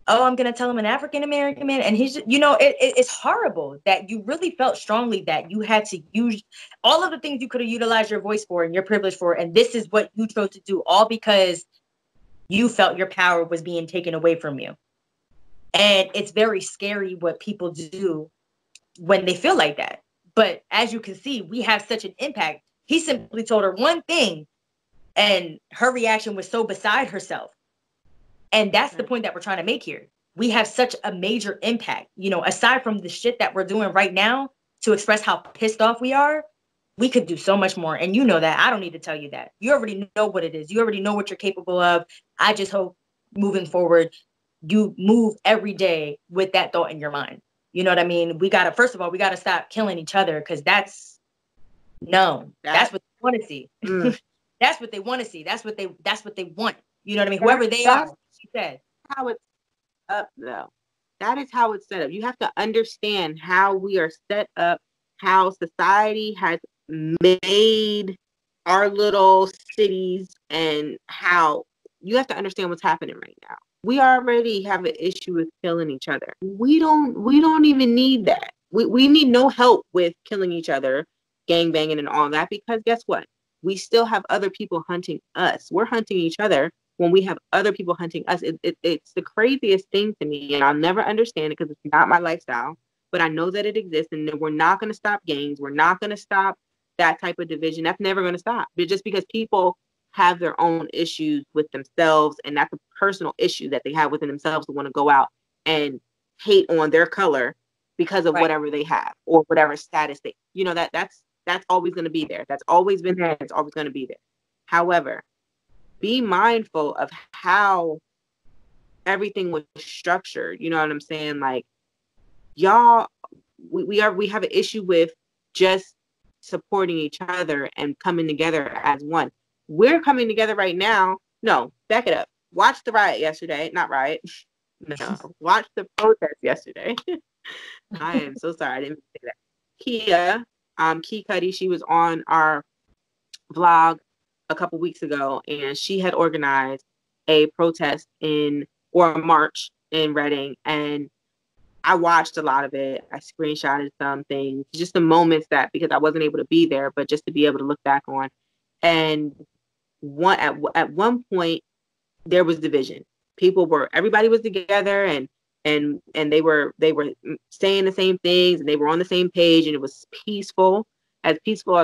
oh, I'm going to tell him an African-American man. And he's, it's horrible that you really felt strongly that you had to use all of the things you could have utilized your voice for and your privilege for. And this is what you chose to do, all because you felt your power was being taken away from you. And it's very scary what people do when they feel like that. But as you can see, we have such an impact. He simply told her one thing and her reaction was so beside herself. And that's the point that we're trying to make here. We have such a major impact, aside from the shit that we're doing right now to express how pissed off we are. We could do so much more. And you know that. I don't need to tell you that. You already know what it is. You already know what you're capable of. I just hope moving forward, you move every day with that thought in your mind. You know what I mean? First of all, we got to stop killing each other because that's what we want to see. That's what they want to see. That's what they want. You know what I mean? Whoever they are, she said. How it's up though. That is how it's set up. You have to understand how we are set up, how society has made our little cities, and how you have to understand what's happening right now. We already have an issue with killing each other. We don't even need that. We need no help with killing each other, gang banging and all that, because guess what? We still have other people hunting us. We're hunting each other when we have other people hunting us. It's the craziest thing to me, and I'll never understand it because it's not my lifestyle, but I know that it exists, and we're not going to stop gangs. We're not going to stop that type of division. That's never going to stop. But just because people have their own issues with themselves, and that's a personal issue that they have within themselves, to want to go out and hate on their color because of whatever they have or whatever status they, that's always going to be there. That's always been there. It's always going to be there. However, be mindful of how everything was structured. You know what I'm saying? Like, y'all, we have an issue with just supporting each other and coming together as one. We're coming together right now. No, back it up. Watch the riot yesterday. Not riot. No, watch the protest yesterday. I am so sorry. I didn't say that. Key Cuddy, she was on our vlog a couple weeks ago, and she had organized a protest or a march in Reading, and I watched a lot of it. I screenshotted some things, just the moments that, because I wasn't able to be there, but just to be able to look back on. And at one point there was division. Everybody was together, and they were saying the same things, and they were on the same page, and it was peaceful as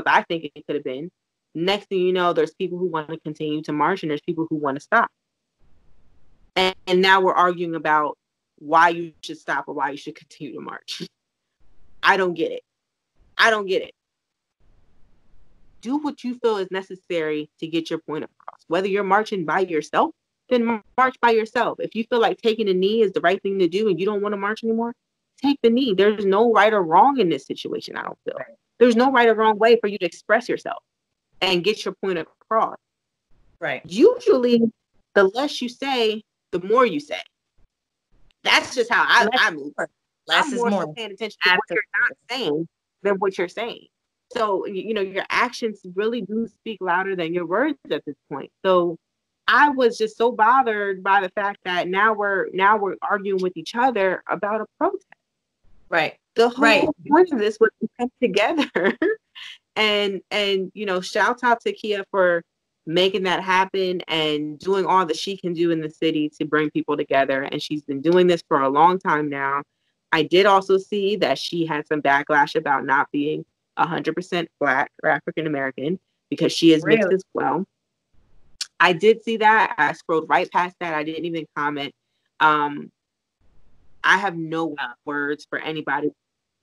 I think it could have been. Next thing you know, there's people who want to continue to march, and there's people who want to stop. And now we're arguing about why you should stop or why you should continue to march. I don't get it. Do what you feel is necessary to get your point across. Whether you're marching by yourself, then march by yourself. If you feel like taking a knee is the right thing to do and you don't want to march anymore, take the knee. There's no right or wrong in this situation, I don't feel. There's no right or wrong way for you to express yourself and get your point across. Right. Usually, the less you say, the more you say. That's just how I move. Less is more. Paying attention to what you're not saying than what you're saying. So, your actions really do speak louder than your words at this point. So I was just so bothered by the fact that now we're arguing with each other about a protest. Right. The whole point of this was to come together. and shout out to Kia for making that happen and doing all that she can do in the city to bring people together. And she's been doing this for a long time now. I did also see that she had some backlash about not being 100% Black or African American, because she is mixed as well. I did see that. I scrolled right past that. I didn't even comment. I have no words for anybody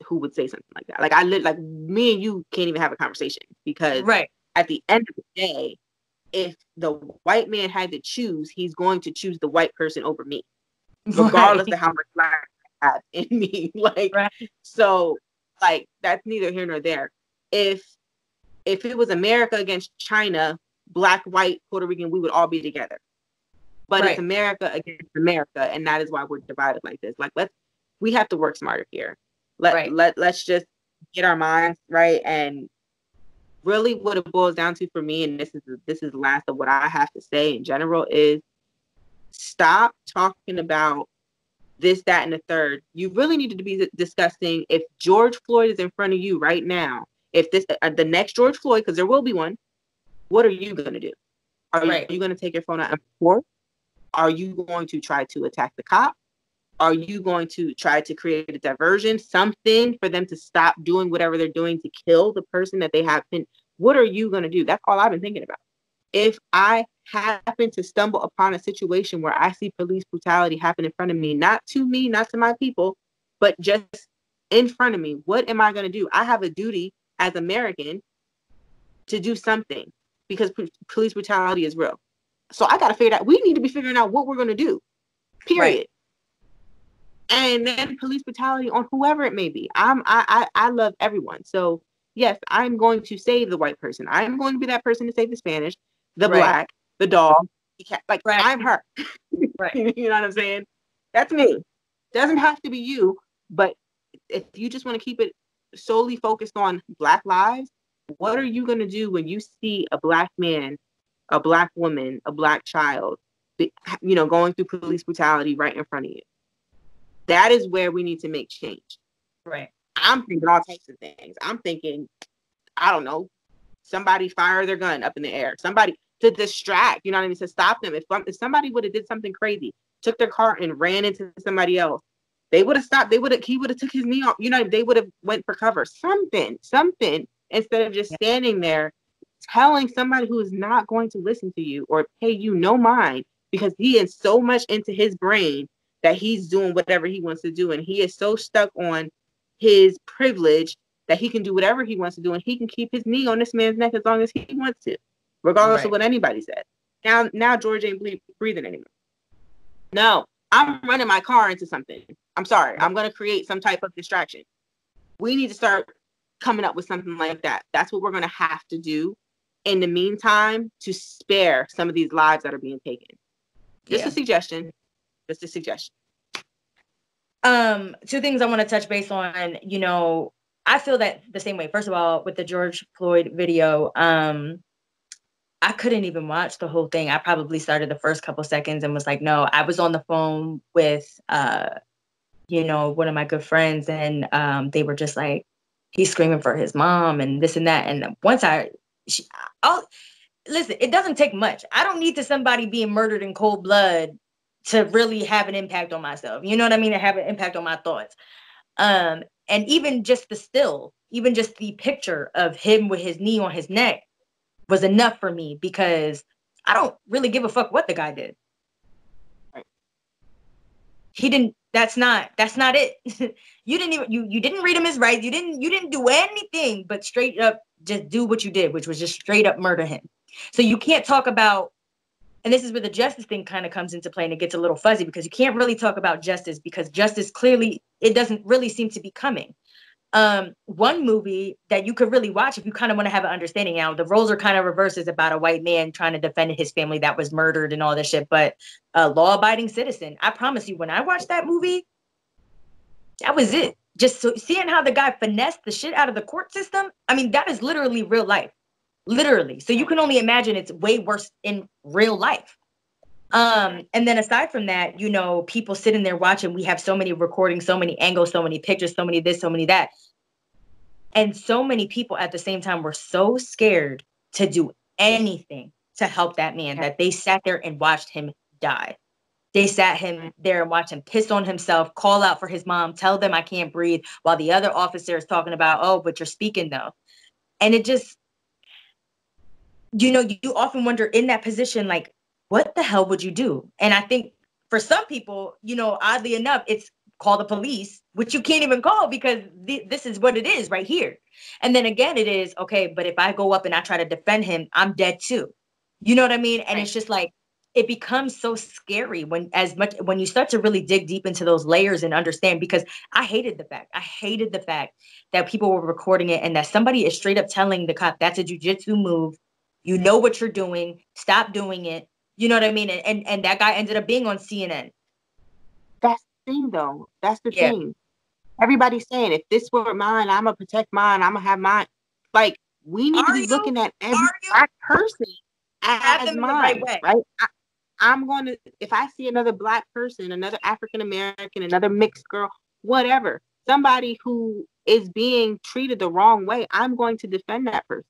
who would say something like that. Like me and you can't even have a conversation, because at the end of the day, if the white man had to choose, he's going to choose the white person over me, regardless of how much Black I have in me. So that's neither here nor there. If it was America against China, Black, white, Puerto Rican, we would all be together. But it's America against America, and that is why we're divided like this. We have to work smarter here. Let's just get our minds right. And really what it boils down to for me, and this is the last of what I have to say in general, is stop talking about this, that, and the third. You really need to be discussing, if George Floyd is in front of you right now, if this the next George Floyd, because there will be one, what are you going to do? Are you going to take your phone out and record? Are you going to try to attack the cop? Are you going to try to create a diversion, something for them to stop doing whatever they're doing to kill the person that they have been? What are you going to do? That's all I've been thinking about. If I happen to stumble upon a situation where I see police brutality happen in front of me, not to me, not to my people, but just in front of me, what am I going to do? I have a duty as American to do something, because police brutality is real. So I got to figure out, we need to be figuring out what we're going to do, period. And then police brutality on whoever it may be. I love everyone. So yes, I'm going to save the white person. I'm going to be that person to save the Spanish. the Right. black, the dog, the cat. Like, Right. I'm her. Right. You know what I'm saying? That's me. Doesn't have to be you, but if you just want to keep it solely focused on Black lives, what are you going to do when you see a Black man, a Black woman, a Black child, going through police brutality right in front of you? That is where we need to make change. Right. I'm thinking all types of things. I'm thinking, I don't know, somebody fire their gun up in the air. Somebody to distract, you know what I mean? To stop them. If somebody would have did something crazy, took their car and ran into somebody else, they would have stopped. He would have took his knee off. They would have went for cover. Something, instead of just standing there telling somebody who is not going to listen to you or pay you no mind, because he is so much into his brain that he's doing whatever he wants to do. And he is so stuck on his privilege that he can do whatever he wants to do, and he can keep his knee on this man's neck as long as he wants to, regardless of what anybody says. Now George ain't breathing anymore. No, I'm running my car into something. I'm sorry. I'm going to create some type of distraction. We need to start coming up with something like that. That's what we're going to have to do in the meantime to spare some of these lives that are being taken. Just a suggestion. Just a suggestion. Two things I want to touch base on. I feel that the same way. First of all, with the George Floyd video, I couldn't even watch the whole thing. I probably started the first couple seconds and was like, no. I was on the phone with one of my good friends, and they were just like, he's screaming for his mom and this and that. And once listen, it doesn't take much. I don't need somebody being murdered in cold blood to really have an impact on myself. You know what I mean? To have an impact on my thoughts. And even just the picture of him with his knee on his neck was enough for me, because I don't really give a fuck what the guy did. He didn't. That's not it. You didn't read him his rights. You didn't do anything but straight up just do what you did, which was just straight up murder him. So you can't talk about, and this is where the justice thing kind of comes into play, and it gets a little fuzzy, because you can't really talk about justice, because justice clearly, it doesn't really seem to be coming. One movie that you could really watch if you kind of want to have an understanding. Now, the roles are kind of reversed. It's about a white man trying to defend his family that was murdered and all this shit, but a law-abiding citizen. I promise you, when I watched that movie, that was it. Just seeing how the guy finessed the shit out of the court system. I mean, that is literally real life. Literally. So you can only imagine it's way worse in real life. And then aside from that, people sitting there watching, we have so many recordings, so many angles, so many pictures, so many this, so many that. And so many people at the same time were so scared to do anything to help that man that they sat there and watched him die. They sat him there and watched him piss on himself, call out for his mom, tell them I can't breathe, while the other officer is talking about, oh, but you're speaking though. And it just, you often wonder in that position, like, what the hell would you do? And I think for some people, oddly enough, it's call the police, which you can't even call, because this is what it is right here. And then again, it is, okay, but if I go up and I try to defend him, I'm dead too. You know what I mean? And It's just like, it becomes so scary when you start to really dig deep into those layers and understand, because I hated the fact that people were recording it and that somebody is straight up telling the cop, that's a jujitsu move. You know what you're doing. Stop doing it. You know what I mean? And that guy ended up being on CNN. That's the thing, though. That's the thing. Everybody's saying, if this were mine, I'm going to protect mine. I'm going to have mine. Like, we need to be looking at every Black person as mine, right? I'm going to, if I see another Black person, another African-American, another mixed girl, whatever, somebody who is being treated the wrong way, I'm going to defend that person.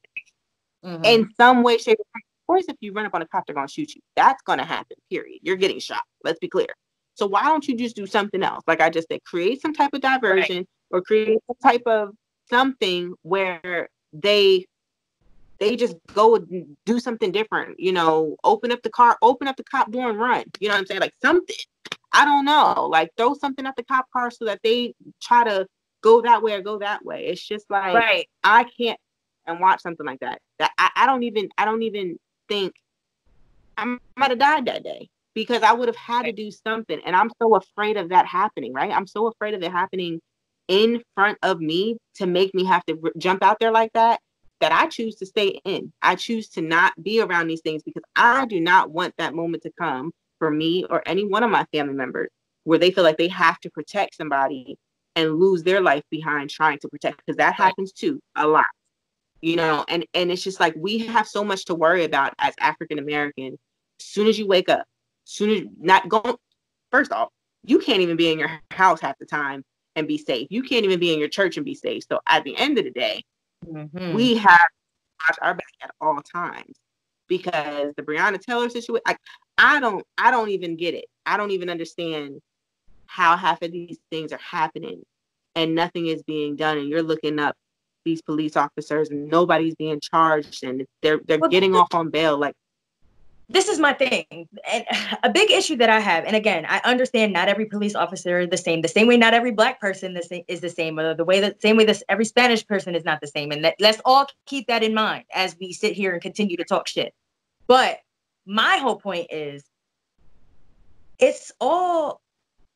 Mm-hmm. In some way, shape, or form. Of course, if you run up on a cop, they're going to shoot you. That's going to happen, period. You're getting shot. Let's be clear. So why don't you just do something else? Like I just said, create some type of diversion, or create some type of something where they just go and do something different. Open up the cop door and run. You know what I'm saying? Like something. I don't know. Like throw something at the cop car so that they try to go that way or go that way. It's just like, I can't and watch something like that. That I don't even think I might have died that day, because I would have had to do something. And I'm so afraid of that happening, right? I'm so afraid of it happening in front of me to make me have to jump out there like that. that I choose to stay in. I choose to not be around these things because I do not want that moment to come for me or any one of my family members where they feel like they have to protect somebody and lose their life behind trying to protect, because that happens too a lot, you know. And it's just like we have so much to worry about as African Americans. As soon as you wake up, soon as not going, first off, you can't even be in your house half the time and be safe. You can't even be in your church and be safe. So at the end of the day, we have to watch our back at all times, because the Breonna Taylor situation, I don't even get it. I don't even understand how half of these things are happening and nothing is being done. And you're looking up these police officers and nobody's being charged, and they're getting off on bail. Like, this is my thing, and a big issue that I have. And again, I understand not every police officer is the same way not every Black person is the same, or the same way that every Spanish person is not the same. And let's all keep that in mind as we sit here and continue to talk shit. But my whole point is, it's all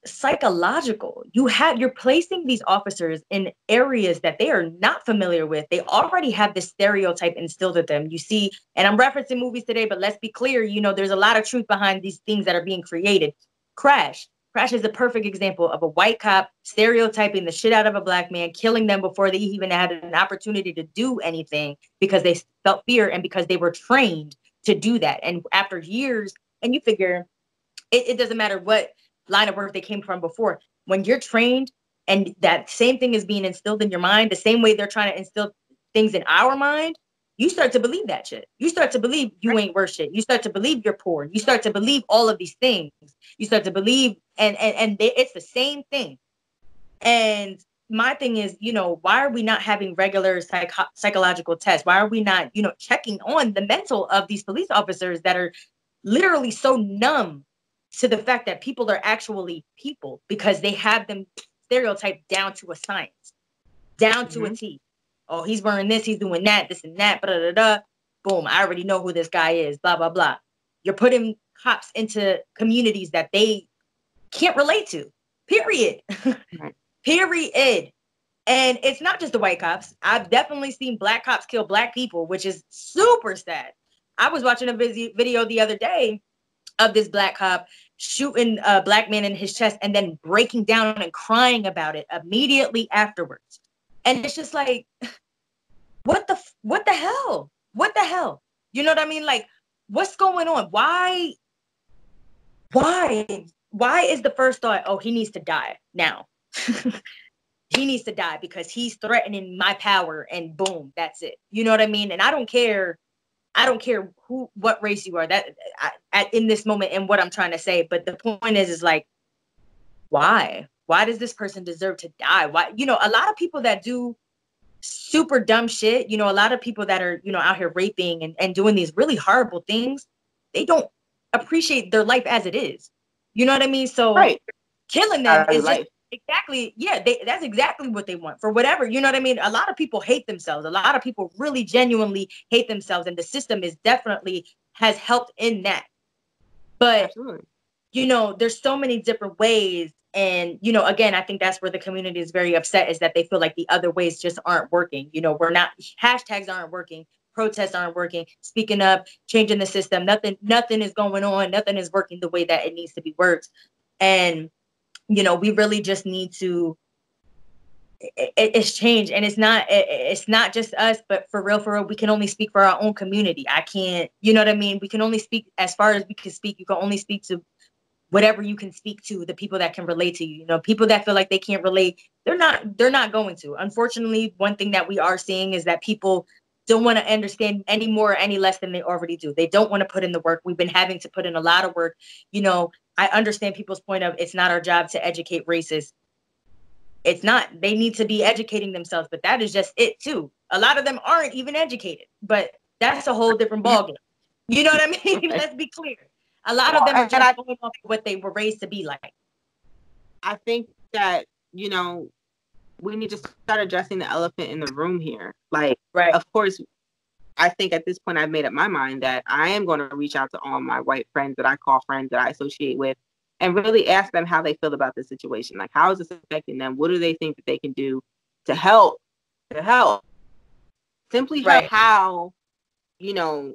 psychological. You're placing these officers in areas that they are not familiar with. They already have this stereotype instilled in them. You see, and I'm referencing movies today, but let's be clear, there's a lot of truth behind these things that are being created. Crash is a perfect example of a white cop stereotyping the shit out of a Black man, killing them before they even had an opportunity to do anything, because they felt fear and because they were trained to do that. And after years, and you figure it doesn't matter what line of work they came from before. When you're trained and that same thing is being instilled in your mind, the same way they're trying to instill things in our mind, you start to believe that shit. You start to believe you ain't worth shit. You start to believe you're poor. You start to believe all of these things. You start to believe, and it's the same thing. And my thing is, why are we not having regular psychological tests? Why are we not, checking on the mental of these police officers that are literally so numb to the fact that people are actually people, because they have them stereotyped down to a science, down to a T. Oh, he's wearing this, he's doing that, this and that, blah, blah, blah. Boom, I already know who this guy is, blah, blah, blah. You're putting cops into communities that they can't relate to, period. Right. Period. And it's not just the white cops. I've definitely seen Black cops kill Black people, which is super sad. I was watching a video the other day of this Black cop shooting a Black man in his chest and then breaking down and crying about it immediately afterwards. And it's just like, what the hell? What the hell? You know what I mean? Like, what's going on? Why is the first thought, oh, he needs to die now? He needs to die because he's threatening my power, and boom, that's it. You know what I mean? And I don't care what race you are, in this moment, and what I'm trying to say. But the point is like, why does this person deserve to die? Why, a lot of people that do super dumb shit, a lot of people that are, out here raping and doing these really horrible things, they don't appreciate their life as it is. You know what I mean? So killing them is just exactly, that's exactly what they want, for whatever, you know what I mean? A lot of people hate themselves. A lot of people really genuinely hate themselves, and the system has helped in that. But absolutely. There's so many different ways, and again, I think that's where the community is very upset, is that they feel like the other ways just aren't working. Hashtags aren't working, protests aren't working, speaking up, changing the system, nothing is going on, nothing is working the way that it needs to be worked. And we really just need to, it's change. And it's not just us, but for real, we can only speak for our own community. I can't, you know what I mean? We can only speak as far as we can speak. You can only speak to whatever you can speak to, the people that can relate to you. People that feel like they can't relate, they're not going to. Unfortunately, one thing that we are seeing is that people don't want to understand any more or any less than they already do. They don't want to put in the work. We've been having to put in a lot of work. I understand people's point of, it's not our job to educate racists. It's not. They need to be educating themselves, but that is just it too. A lot of them aren't even educated, but that's a whole different ballgame. You know what I mean? Let's be clear. A lot of them are just going off what they were raised to be like. I think that, we need to start addressing the elephant in the room here. Like, right. Of course, I think at this point I've made up my mind that I am going to reach out to all my white friends that I call friends, that I associate with, and really ask them how they feel about this situation. Like, how is this affecting them? What do they think that they can do to help simply Right. how, you know,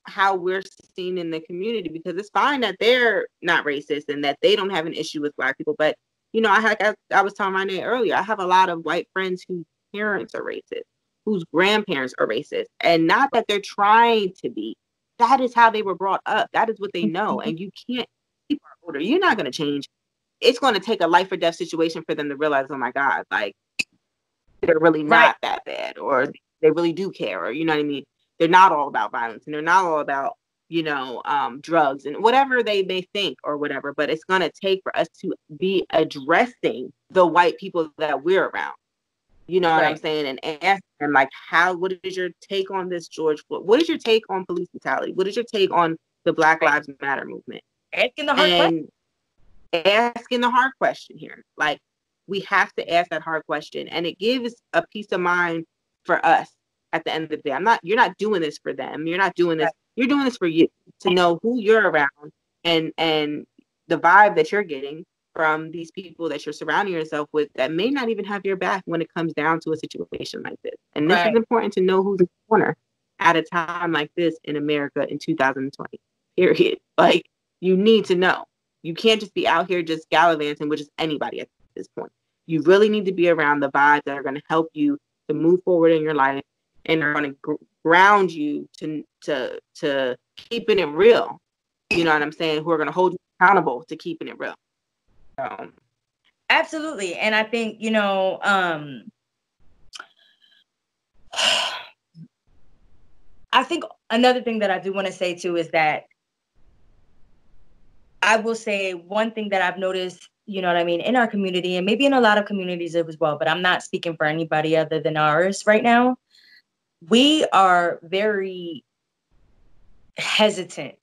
how we're seen in the community, because it's fine that they're not racist and that they don't have an issue with Black people. But, you know, I was telling Renee earlier, I have a lot of white friends whose parents are racist, whose grandparents are racist, and not that they're trying to be. That is how they were brought up. That is what they know. And you can't, people are older. You're not going to change. It's going to take a life or death situation for them to realize, oh my God, like they're really Right. not that bad, or they really do care, or you know what I mean? They're not all about violence, and they're not all about, you know, drugs and whatever they may think or whatever. But it's going to take for us to be addressing the white people that we're around. You know what I'm Right. saying? And ask them, like, what is your take on this, George Floyd? What is your take on police brutality? What is your take on the Black Right. Lives Matter movement? Asking the hard question. And asking the hard question here. Like, we have to ask that hard question, and it gives a peace of mind for us at the end of the day. You're not doing this for them. You're not doing this. You're doing this for you, to know who you're around, and the vibe that you're getting from these people that you're surrounding yourself with that may not even have your back when it comes down to a situation like this. And this is important to know who's in the corner at a time like this in America in 2020, period. Like, you need to know. You can't just be out here just gallivanting with just anybody at this point. You really need to be around the vibes that are going to help you to move forward in your life and are going to ground you to keeping it real. You know what I'm saying? Who are going to hold you accountable to keeping it real. Absolutely. And I think, you know, I think another thing that I do want to say too is that I will say one thing that I've noticed, you know what I mean, in our community and maybe in a lot of communities as well, but I'm not speaking for anybody other than ours right now. We are very hesitant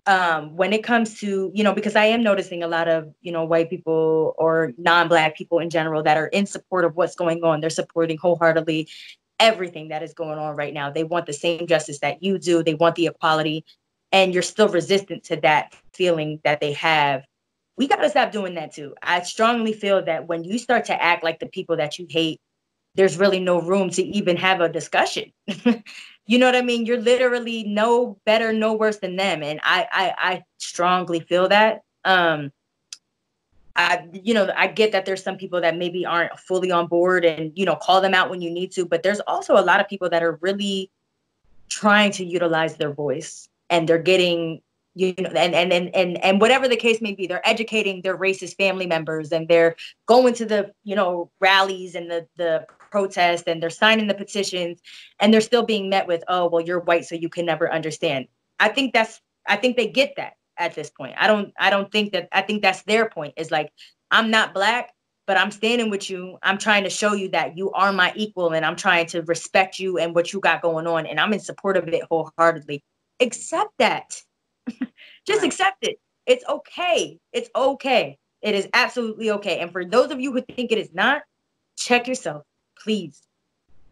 when it comes to, you know, because I am noticing a lot of, you know, white people or non-Black people in general that are in support of what's going on. They're supporting wholeheartedly everything that is going on right now. They want the same justice that you do. They want the equality. And you're still resistant to that feeling that they have. We got to stop doing that too. I strongly feel that when you start to act like the people that you hate, there's really no room to even have a discussion. You know what I mean? You're literally no better, no worse than them. And I strongly feel that. I get that there's some people that maybe aren't fully on board and, you know, call them out when you need to, but there's also a lot of people that are really trying to utilize their voice, and they're getting, you know, and whatever the case may be, they're educating their racist family members, and they're going to the, you know, rallies and the protests, and they're signing the petitions, and they're still being met with, oh, well, you're white, so you can never understand. I think they get that at this point. I think that's their point, is like, I'm not Black, but I'm standing with you. I'm trying to show you that you are my equal, and I'm trying to respect you and what you got going on. And I'm in support of it wholeheartedly. Accept that. Just accept it. It's okay. It's okay. It is absolutely okay. And for those of you who think it is not, check yourself, please.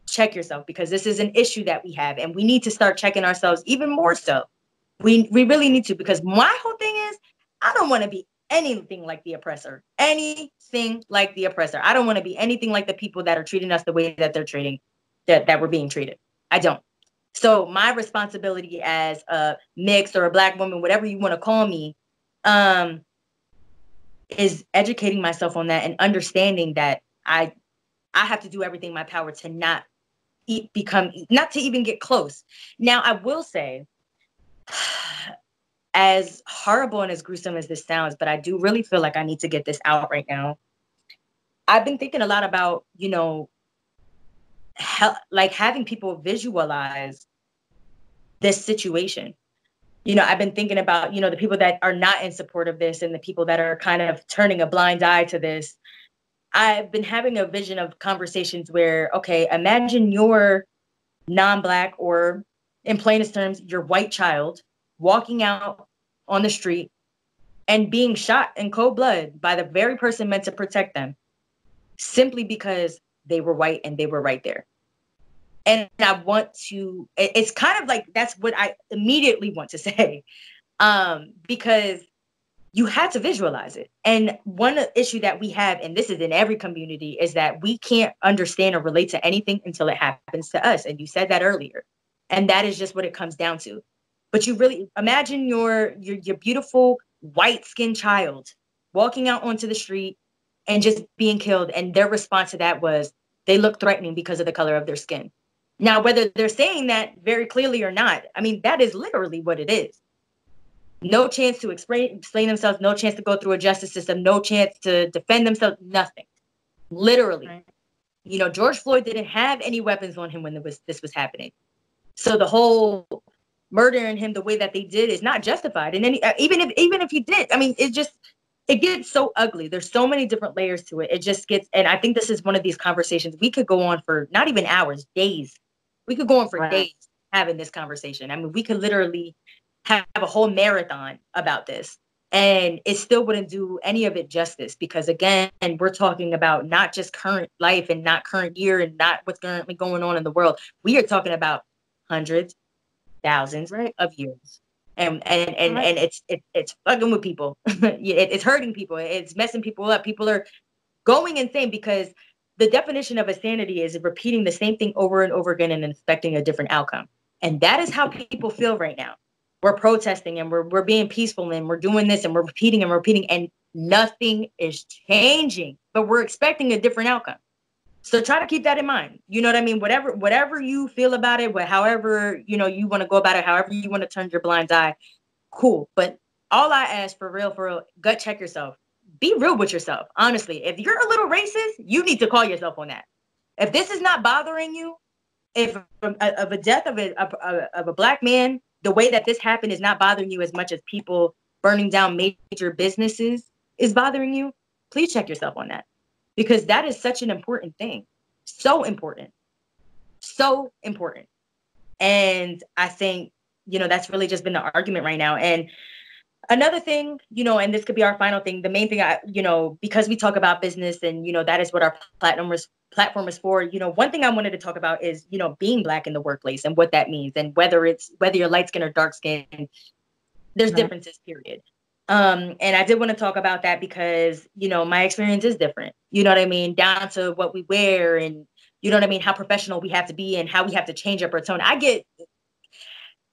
Check yourself, because this is an issue that we have, and we need to start checking ourselves even more so. We really need to, because my whole thing is, I don't want to be anything like the oppressor. Anything like the oppressor. I don't want to be anything like the people that are treating us the way that they're treating, that we're being treated. I don't. So my responsibility as a mixed or a Black woman, whatever you want to call me, is educating myself on that and understanding that I have to do everything in my power to not to even get close. Now, I will say, as horrible and as gruesome as this sounds, but I do really feel like I need to get this out right now. I've been thinking a lot about, you know, like having people visualize this situation. You know, I've been thinking about, you know, the people that are not in support of this and the people that are kind of turning a blind eye to this. I've been having a vision of conversations where, okay, imagine your non-Black, or in plainest terms, your white child walking out on the street and being shot in cold blood by the very person meant to protect them, simply because they were white and they were right there. And I want to, it's kind of like, that's what I immediately want to say. Because you had to visualize it. And one issue that we have, and this is in every community, is that we can't understand or relate to anything until it happens to us. And you said that earlier. And that is just what it comes down to. But you really imagine your beautiful white-skinned child walking out onto the street and just being killed. And their response to that was they look threatening because of the color of their skin. Now, whether they're saying that very clearly or not, I mean, that is literally what it is. No chance to explain themselves, no chance to go through a justice system, no chance to defend themselves, nothing. Literally. Right. You know, George Floyd didn't have any weapons on him when this was happening. So the whole murdering him the way that they did is not justified. And even if he did, I mean, it gets so ugly. There's so many different layers to it. It just gets, and I think this is one of these conversations we could go on for not even hours, days. We could go on for days having this conversation. I mean, we could literally have a whole marathon about this, and it still wouldn't do any of it justice, because again, we're talking about not just current life and not current year and not what's currently going on in the world. We are talking about hundreds, thousands of years. And it's fucking with people. It's hurting people. It's messing people up. People are going insane because the definition of insanity is repeating the same thing over and over again and expecting a different outcome. And that is how people feel right now. We're protesting and we're being peaceful and we're doing this and we're repeating and nothing is changing, but we're expecting a different outcome. So try to keep that in mind. You know what I mean? Whatever you feel about it, however, you know, you want to go about it, however you want to turn your blind eye, cool. But all I ask for real, gut check yourself. Be real with yourself. Honestly, if you're a little racist, you need to call yourself on that. If this is not bothering you, if of a death of a black man, the way that this happened is not bothering you as much as people burning down major businesses is bothering you, please check yourself on that. Because that is such an important thing. So important. So important. And I think, you know, that's really just been the argument right now. And another thing, you know, and this could be our final thing, the main thing, because we talk about business and, you know, that is what our platform is for. You know, one thing I wanted to talk about is, you know, being Black in the workplace and what that means. And whether you're light skin or dark skin, there's differences, period. And I did want to talk about that because, you know, my experience is different. You know what I mean? Down to what we wear and, you know what I mean? How professional we have to be and how we have to change up our tone.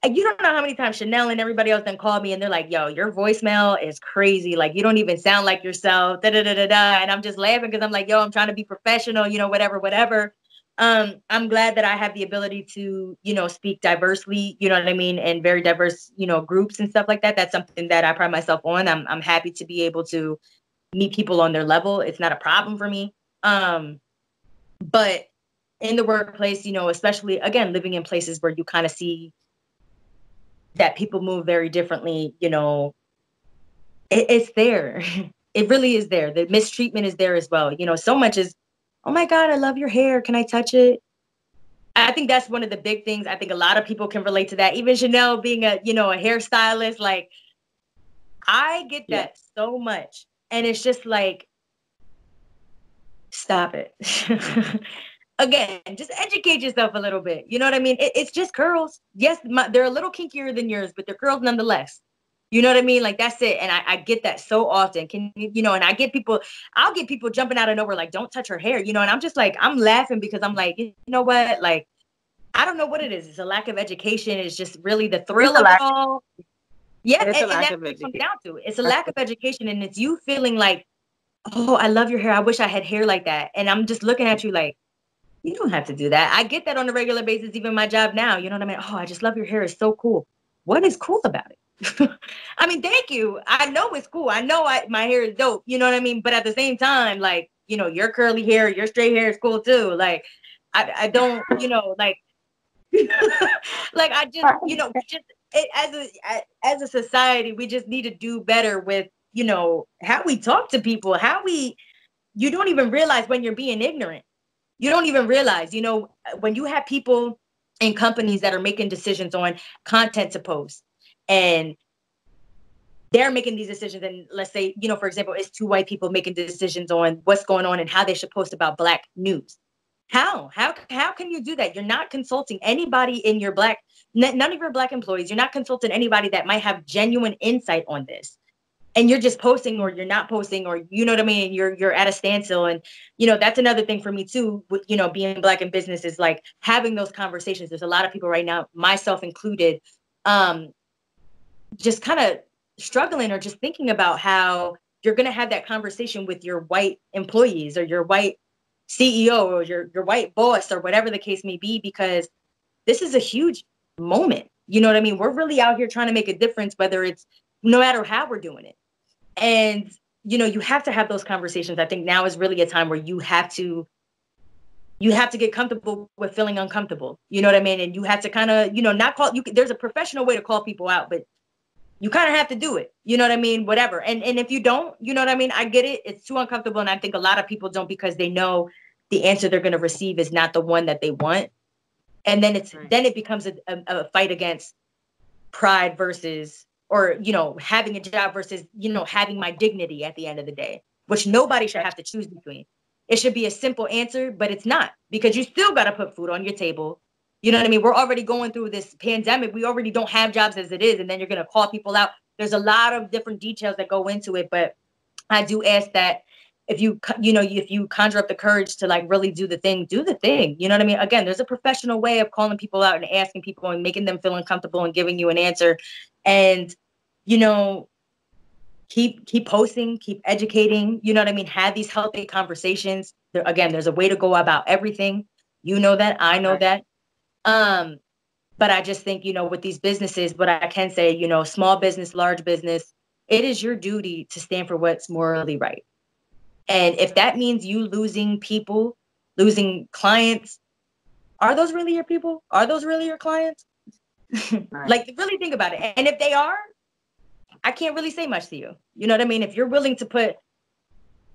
You don't know how many times Chynel and everybody else then called me and they're like, yo, your voicemail is crazy. Like, you don't even sound like yourself. Da, da, da, da, da. And I'm just laughing because I'm like, yo, I'm trying to be professional, you know, whatever. I'm glad that I have the ability to, you know, speak diversely, you know what I mean, and very diverse, you know, groups and stuff like that. That's something that I pride myself on. I'm happy to be able to meet people on their level. It's not a problem for me. But in the workplace, you know, especially, again, living in places where you kind of see that people move very differently, you know, it's there. It really is there. The mistreatment is there as well. You know, so much is, oh my God, I love your hair. Can I touch it? I think that's one of the big things. I think a lot of people can relate to that. Even Chynel being a hairstylist, like I get that so much. And it's just like, stop it. Again, just educate yourself a little bit. You know what I mean? It's just curls. Yes, they're a little kinkier than yours, but they're curls nonetheless. You know what I mean? Like, that's it. And I get that so often. And I'll get people jumping out of nowhere, like, don't touch her hair, you know? And I'm just like, I'm laughing because I'm like, you know what? Like, I don't know what it is. It's a lack of education. It's just really the thrill of it all. Yeah, and that's what it comes down to. It's a lack of education. And it's you feeling like, oh, I love your hair. I wish I had hair like that. And I'm just looking at you like, you don't have to do that. I get that on a regular basis, even my job now. You know what I mean? Oh, I just love your hair. It's so cool. What is cool about it? I mean, thank you. I know it's cool. I know my hair is dope. You know what I mean? But at the same time, like, you know, your curly hair, your straight hair is cool too. Like, I don't, you know, like, like I just, you know, as a society, we just need to do better with, you know, how we talk to people, you don't even realize when you're being ignorant. You don't even realize, you know, when you have people in companies that are making decisions on content to post and they're making these decisions. And let's say, you know, for example, it's two white people making decisions on what's going on and how they should post about Black news. How can you do that? You're not consulting anybody in your none of your Black employees. You're not consulting anybody that might have genuine insight on this. and you're just posting or you're not posting, or you know what I mean, you're at a standstill. And that's another thing for me too, with being Black in business, is like having those conversations. There's a lot of people right now, myself included, just kind of struggling or just thinking about how you're going to have that conversation with your white employees or your white CEO or your white boss or whatever the case may be, because this is a huge moment. You know what I mean? We're really out here trying to make a difference, whether it's no matter how we're doing it. And, you have to have those conversations. I think now is really a time where you have to get comfortable with feeling uncomfortable. You know what I mean? And you have to kind of, not call there's a professional way to call people out, but you kind of have to do it. You know what I mean? Whatever. And if you don't, you know what I mean? I get it. It's too uncomfortable. And I think a lot of people don't, because they know the answer they're going to receive is not the one that they want. And then then it becomes a fight against pride versus, or, having a job versus, having my dignity at the end of the day, which nobody should have to choose between. It should be a simple answer, but it's not, because you still got to put food on your table. You know what I mean? We're already going through this pandemic. We already don't have jobs as it is. And then you're going to call people out. There's a lot of different details that go into it. But I do ask that if you conjure up the courage to like really do the thing, do the thing. You know what I mean? Again, there's a professional way of calling people out and asking people and making them feel uncomfortable and giving you an answer. And, keep posting, keep educating, you know what I mean? Have these healthy conversations. Again, there's a way to go about everything. You know that, I know that. But I just think, with these businesses, but I can say, small business, large business, it is your duty to stand for what's morally right. And if that means you losing people, losing clients, are those really your people? Are those really your clients? Right. Like, really think about it. And if they are, I can't really say much to you. You know what I mean? If you're willing to put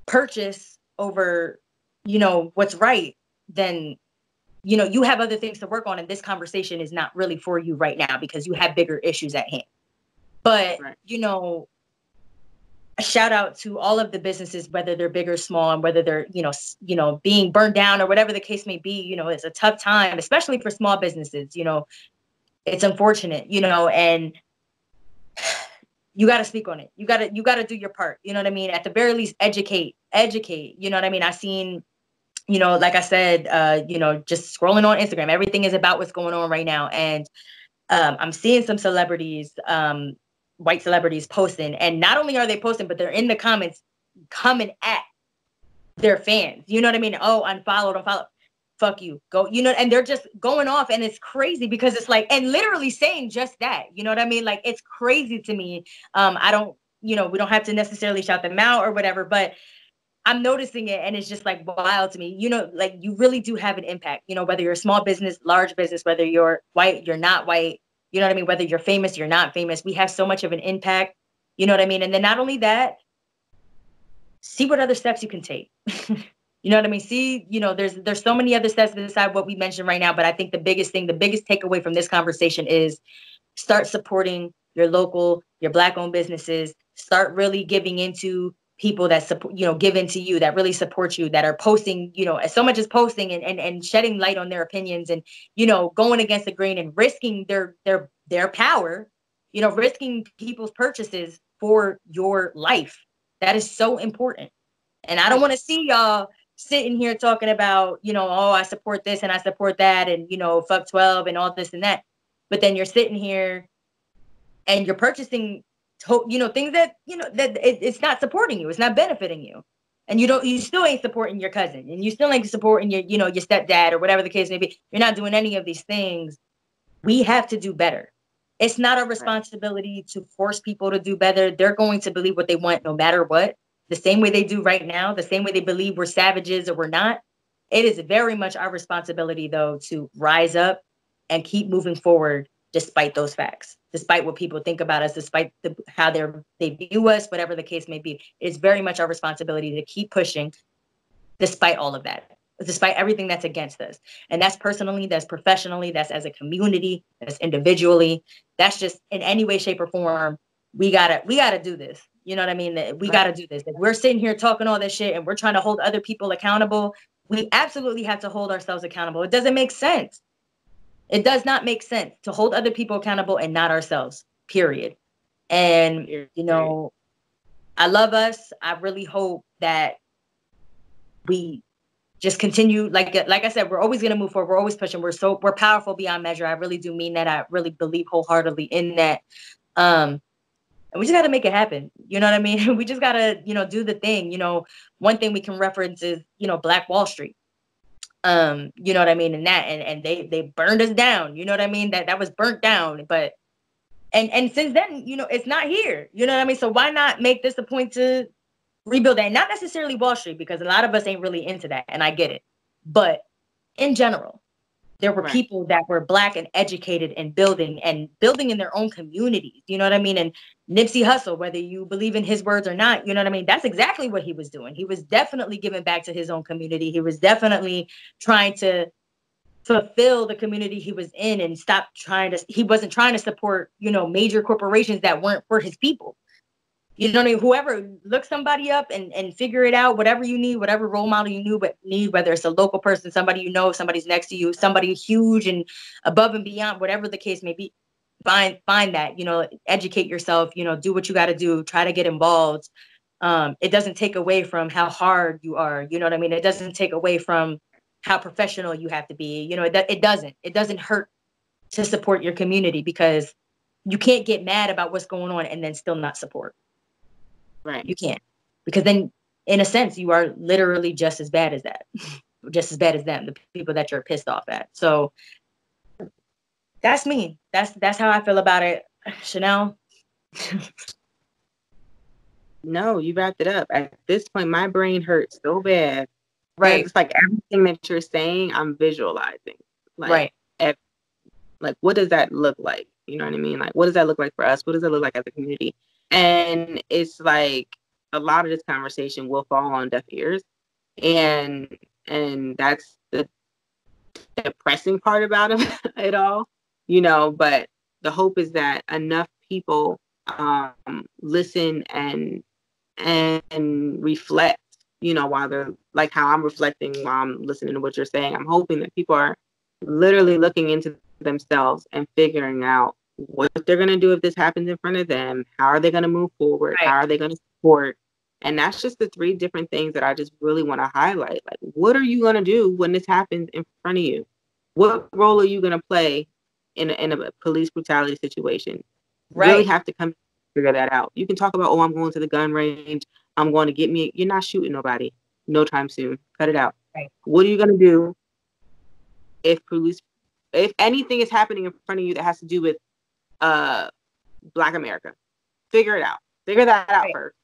purchase over, what's right, then, you have other things to work on. And this conversation is not really for you right now because you have bigger issues at hand. But, right. A shout out to all of the businesses, whether they're big or small, and whether they're, being burned down or whatever the case may be. It's a tough time, especially for small businesses. It's unfortunate, and you got to speak on it. You got to do your part. You know what I mean? At the very least, educate, you know what I mean? I seen, like I said, just scrolling on Instagram, everything is about what's going on right now. And I'm seeing some celebrities, white celebrities posting, and not only are they posting, but they're in the comments coming at their fans. You know what I mean? Oh, unfollow, fuck you, go, and they're just going off. And it's crazy because it's like, and literally saying just that, you know what I mean? Like, it's crazy to me. I don't, we don't have to necessarily shout them out or whatever, but I'm noticing it, and it's just like wild to me. Like, you really do have an impact, whether you're a small business, large business, whether you're white, you're not white, you know what I mean? Whether you're famous, you're not famous, we have so much of an impact, you know what I mean? And then not only that, see what other steps you can take. You know what I mean? See, there's so many other steps beside what we mentioned right now. But I think the biggest takeaway from this conversation is start supporting your local, your Black-owned businesses. Start really giving into people that support, give into you, that really support you, that are posting, as so much as posting and shedding light on their opinions, and, going against the grain and risking their power, risking people's purchases for your life. That is so important. And I don't want to see y'all sitting here talking about, oh, I support this and I support that, and, fuck 12 and all this and that. But then you're sitting here and you're purchasing, things that, that it's not supporting you. It's not benefiting you. And you still ain't supporting your cousin, and you still ain't supporting your, your stepdad or whatever the case may be. You're not doing any of these things. We have to do better. It's not our responsibility to force people to do better. They're going to believe what they want no matter what. The same way they do right now, the same way they believe we're savages or we're not. It is very much our responsibility, though, to rise up and keep moving forward despite those facts, despite what people think about us, despite how they view us, whatever the case may be. It's very much our responsibility to keep pushing despite all of that, despite everything that's against us. And that's personally, that's professionally, that's as a community, that's individually, that's just in any way, shape, or form. We gotta do this. You know what I mean? We got to do this. If we're sitting here talking all this shit and we're trying to hold other people accountable, we absolutely have to hold ourselves accountable. It doesn't make sense. It does not make sense to hold other people accountable and not ourselves, period. And, I love us. I really hope that we just continue. Like I said, we're always going to move forward. We're always pushing. We're powerful beyond measure. I really do mean that. I really believe wholeheartedly in that. And we just got to make it happen. You know what I mean? We just got to, do the thing. One thing we can reference is, Black Wall Street. You know what I mean? And they burned us down. You know what I mean? That was burnt down. But and since then, it's not here. You know what I mean? So why not make this a point to rebuild that? Not necessarily Wall Street, because a lot of us ain't really into that, and I get it. But in general, there were people that were Black and educated and building in their own communities. You know what I mean? And Nipsey Hussle, whether you believe in his words or not, you know what I mean? That's exactly what he was doing. He was definitely giving back to his own community. He was definitely trying to fulfill the community he was in and he wasn't trying to support, major corporations that weren't for his people. You know what I mean? Whoever, look somebody up and figure it out, whatever you need, whatever role model you need, whether it's a local person, somebody somebody's next to you, somebody huge and above and beyond, whatever the case may be, find that, educate yourself, do what you got to do, try to get involved. It doesn't take away from how hard you are. You know what I mean? It doesn't take away from how professional you have to be. It doesn't hurt to support your community, because you can't get mad about what's going on and then still not support. Right. You can't, because then in a sense you are literally just as bad as that, just as bad as them, the people that you're pissed off at. So that's me. That's how I feel about it. Chynel. No, you wrapped it up. At this point, my brain hurts so bad. Right. It's like everything that you're saying, I'm visualizing. Right. Like, what does that look like? You know what I mean? Like, what does that look like for us? What does it look like as a community? And it's like a lot of this conversation will fall on deaf ears. And that's the depressing part about it all, but the hope is that enough people listen and reflect, while they're like how I'm reflecting while I'm listening to what you're saying. I'm hoping that people are literally looking into themselves and figuring out what they're going to do if this happens in front of them. How are they going to move forward? Right. How are they going to support? And that's just the 3 different things that I just really want to highlight. Like, what are you going to do when this happens in front of you? What role are you going to play in a police brutality situation? Right. Really have to come figure that out. You can talk about, I'm going to the gun range, I'm going to get me. You're not shooting nobody no time soon. Cut it out. Right. What are you going to do if anything is happening in front of you that has to do with Black America? Figure it out. Figure that out first.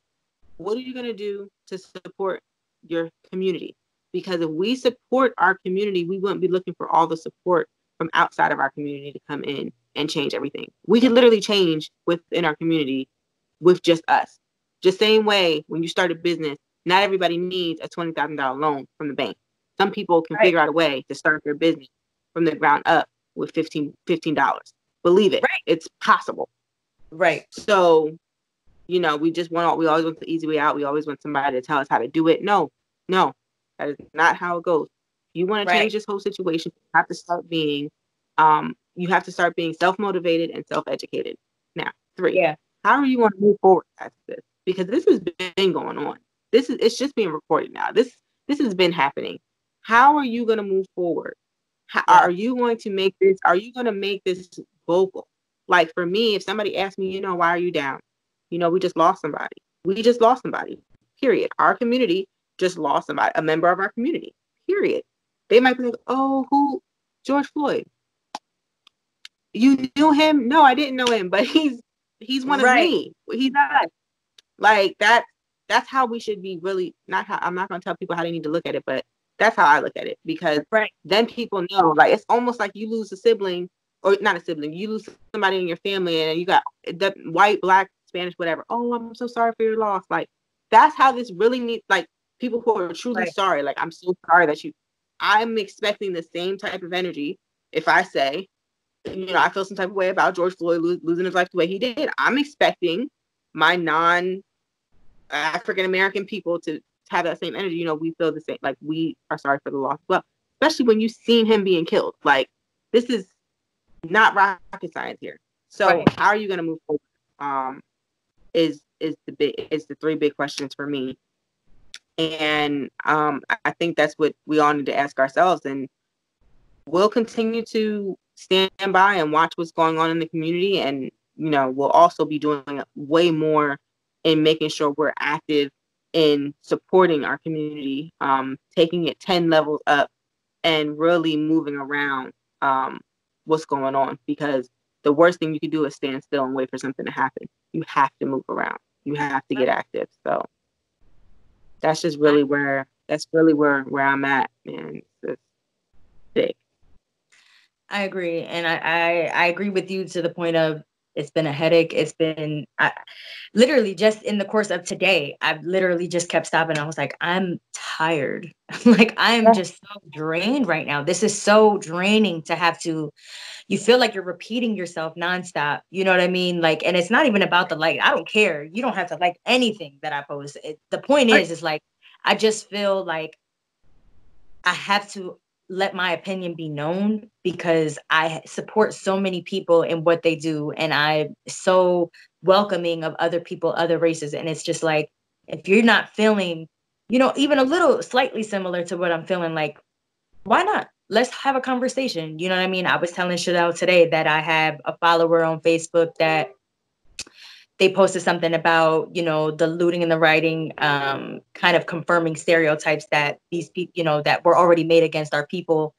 What are you going to do to support your community? Because if we support our community, we wouldn't be looking for all the support from outside of our community to come in and change everything. We could literally change within our community with just us. Just same way when you start a business, not everybody needs a $20,000 loan from the bank. Some people can figure out a way to start their business from the ground up with $15. Believe it. It's possible. Right. So, we always want the easy way out. We always want somebody to tell us how to do it. No, that is not how it goes. If you want to change this whole situation, you have to start being self-motivated and self-educated. Now, 3, how are you going to move forward after this? Because this has been going on. It's just being recorded now. This has been happening. How are you going to move forward? Are you going to make this? Are you going to make this vocal? Like for me, if somebody asks me, why are you down? We just lost somebody. Period. Our community just lost somebody, a member of our community. Period. They might be like, oh, who? George Floyd. You knew him? No, I didn't know him, but he's one of me. He's not. Like that's how we should be. Really, I'm not going to tell people how they need to look at it, but that's how I look at it, because then people know. Like, it's almost like you lose a sibling, or not a sibling, you lose somebody in your family, and you got the white, Black, Spanish, whatever. Oh, I'm so sorry for your loss. Like, that's how this really needs, like, people who are truly sorry. Like, I'm so sorry that I'm expecting the same type of energy if I say, I feel some type of way about George Floyd losing his life the way he did. I'm expecting my non-African American people to have that same energy. We feel the same. Like, we are sorry for the loss. Well, especially when you've seen him being killed. Like, this is not rocket science here. So how are you going to move forward? Is is the three big questions for me. And I think that's what we all need to ask ourselves. And we'll continue to stand by and watch what's going on in the community. And, we'll also be doing way more in making sure we're active in supporting our community, taking it 10 levels up and really moving around what's going on. Because the worst thing you can do is stand still and wait for something to happen. You have to move around. You have to get active. So that's just really where I'm at, man. It's big. I agree. And I agree with you to the point of it's been a headache. It's been literally just in the course of today, I've literally just kept stopping. I was like, I'm tired. Like, I'm just so drained right now. This is so draining to have to, you feel like you're repeating yourself nonstop. You know what I mean? Like, and it's not even about the like, I don't care. You don't have to like anything that I post. The point is like, I just feel like I have to let my opinion be known because I support so many people in what they do. And I'm so welcoming of other people, other races. And it's just like, if you're not feeling, even a little slightly similar to what I'm feeling, like, why not? Let's have a conversation. You know what I mean? I was telling Chynel today that I have a follower on Facebook that they posted something about, the looting and the rioting, kind of confirming stereotypes that these people, that were already made against our people.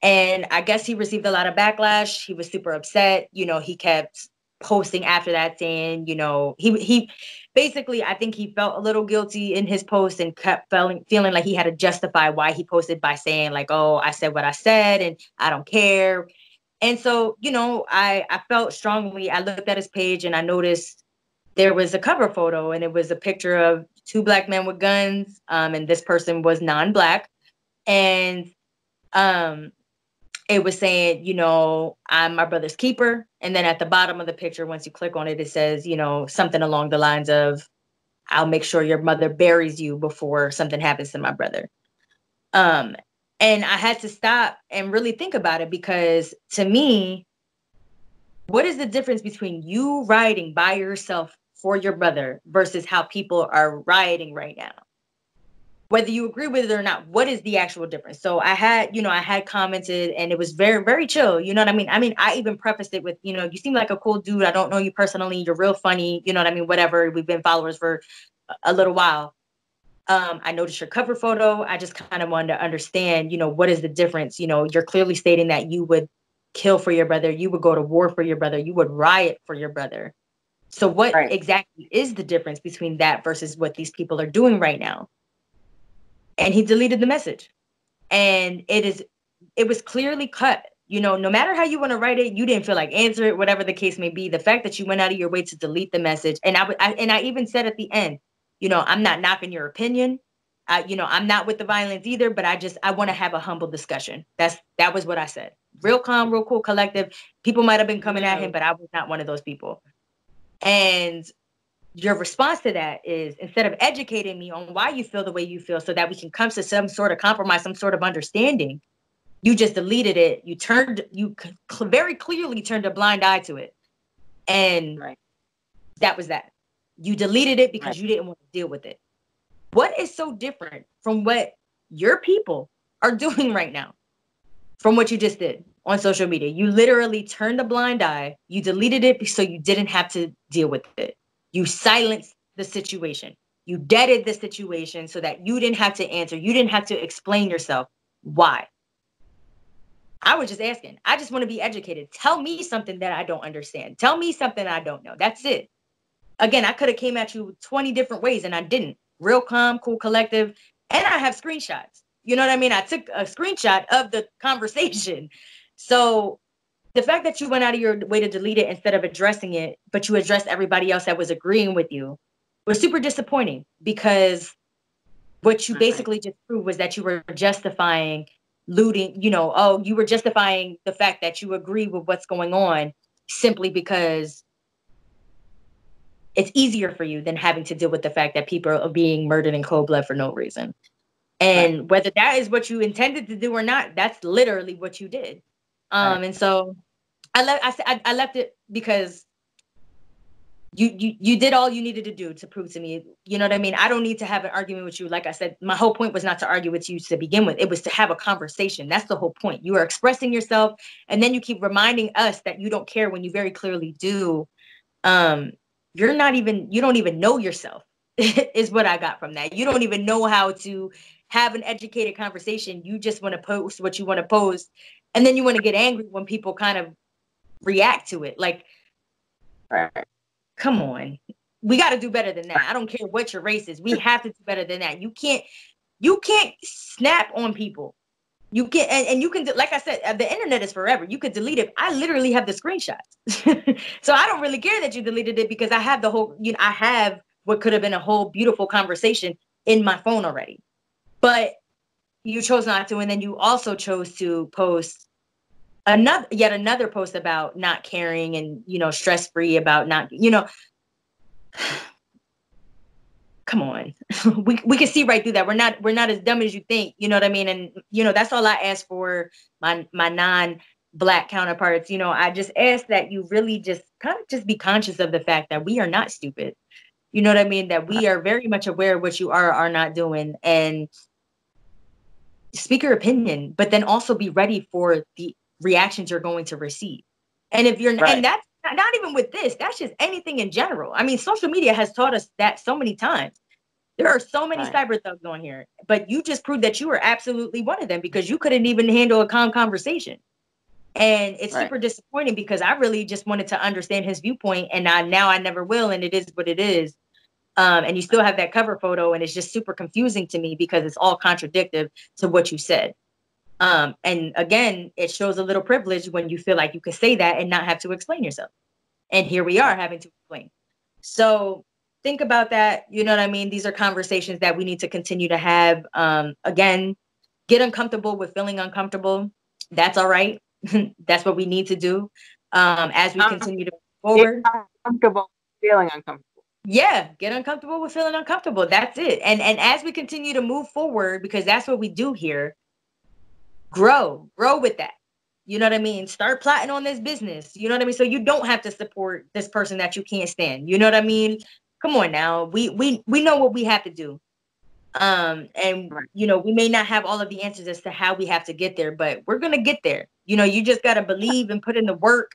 And I guess he received a lot of backlash. He was super upset. He kept posting after that saying, he basically, I think he felt a little guilty in his post and kept feeling like he had to justify why he posted by saying like, oh, I said what I said and I don't care. And so, I felt strongly. I looked at his page and I noticed there was a cover photo and it was a picture of two Black men with guns. And this person was non-Black. And it was saying, I'm my brother's keeper. And then at the bottom of the picture, once you click on it, it says, something along the lines of, I'll make sure your mother buries you before something happens to my brother. And I had to stop and really think about it because to me, what is the difference between you rioting by yourself for your brother versus how people are rioting right now? Whether you agree with it or not, what is the actual difference? So I had commented and it was very, very chill. You know what I mean? I even prefaced it with, you seem like a cool dude. I don't know you personally. You're real funny. You know what I mean? Whatever. We've been followers for a little while. I noticed your cover photo. I just kind of wanted to understand, what is the difference? You're clearly stating that you would kill for your brother. You would go to war for your brother. You would riot for your brother. So what exactly is the difference between that versus what these people are doing right now? And he deleted the message. And it was clearly cut. No matter how you want to write it, you didn't feel like answer it, whatever the case may be. The fact that you went out of your way to delete the message. And I even said at the end, I'm not knocking your opinion. I'm not with the violence either, but I want to have a humble discussion. That was what I said. Real calm, real cool, collective. People might have been coming at him, but I was not one of those people. And your response to that is, instead of educating me on why you feel the way you feel so that we can come to some sort of compromise, some sort of understanding, you just deleted it. You very clearly turned a blind eye to it. And that was that. You deleted it because you didn't want to deal with it. What is so different from what your people are doing right now from what you just did on social media? You literally turned a blind eye. You deleted it so you didn't have to deal with it. You silenced the situation. You deaded the situation so that you didn't have to answer. You didn't have to explain yourself. Why? I was just asking. I just want to be educated. Tell me something that I don't understand. Tell me something I don't know. That's it. Again, I could have came at you 20 different ways and I didn't. Real calm, cool, collective. And I have screenshots. You know what I mean? I took a screenshot of the conversation. So the fact that you went out of your way to delete it instead of addressing it, but you addressed everybody else that was agreeing with you, was super disappointing, because what you basically just proved was that you were justifying looting, you were justifying the fact that you agree with what's going on simply because it's easier for you than having to deal with the fact that people are being murdered in cold blood for no reason. And whether that is what you intended to do or not, that's literally what you did. And so I left it because You did all you needed to do to prove to me, you know what I mean? I don't need to have an argument with you. Like I said, my whole point was not to argue with you to begin with. It was to have a conversation. That's the whole point. You are expressing yourself, and then you keep reminding us that you don't care when you very clearly do. You don't even know yourself, is what I got from that. You don't even know how to have an educated conversation. You just want to post what you want to post, and then you want to get angry when people kind of react to it. Like, right. Come on. We got to do better than that. I don't care what your race is. We have to do better than that. You can't snap on people. You can and you can, like I said, the internet is forever. You could delete it. I literally have the screenshots. So I don't really care that you deleted it, because I have the whole, I have what could have been a whole beautiful conversation in my phone already. But you chose not to, and then you also chose to post yet another post about not caring and, stress free about not, come on. we can see right through that. We're not as dumb as you think, you know what I mean? And that's all I ask for my non-Black counterparts. I just ask that you really just kind of just be conscious of the fact that we are not stupid. You know what I mean? That we are very much aware of what you are not doing, and speak your opinion, but then also be ready for the reactions you're going to receive. And if you're, and that's not even with this, that's just anything in general. I mean, social media has taught us that so many times. There are so many cyber thugs on here, but you just proved that you were absolutely one of them, because you couldn't even handle a calm conversation. And it's super disappointing, because I really just wanted to understand his viewpoint, and now I never will. And it is what it is. And you still have that cover photo, and it's just super confusing to me, because it's all contradictory to what you said. And again, it shows a little privilege when you feel like you could say that and not have to explain yourself. And here we are having to explain. So think about that. You know what I mean? These are conversations that we need to continue to have. Again, get uncomfortable with feeling uncomfortable. That's all right. That's what we need to do as we continue to move forward. Get uncomfortable feeling uncomfortable. Yeah, get uncomfortable with feeling uncomfortable. That's it. And as we continue to move forward, because that's what we do here, grow with that. You know what I mean? Start plotting on this business. You know what I mean? So you don't have to support this person that you can't stand. You know what I mean? Come on now. We know what we have to do. And we may not have all of the answers as to how we have to get there, but we're gonna get there. You just gotta believe and put in the work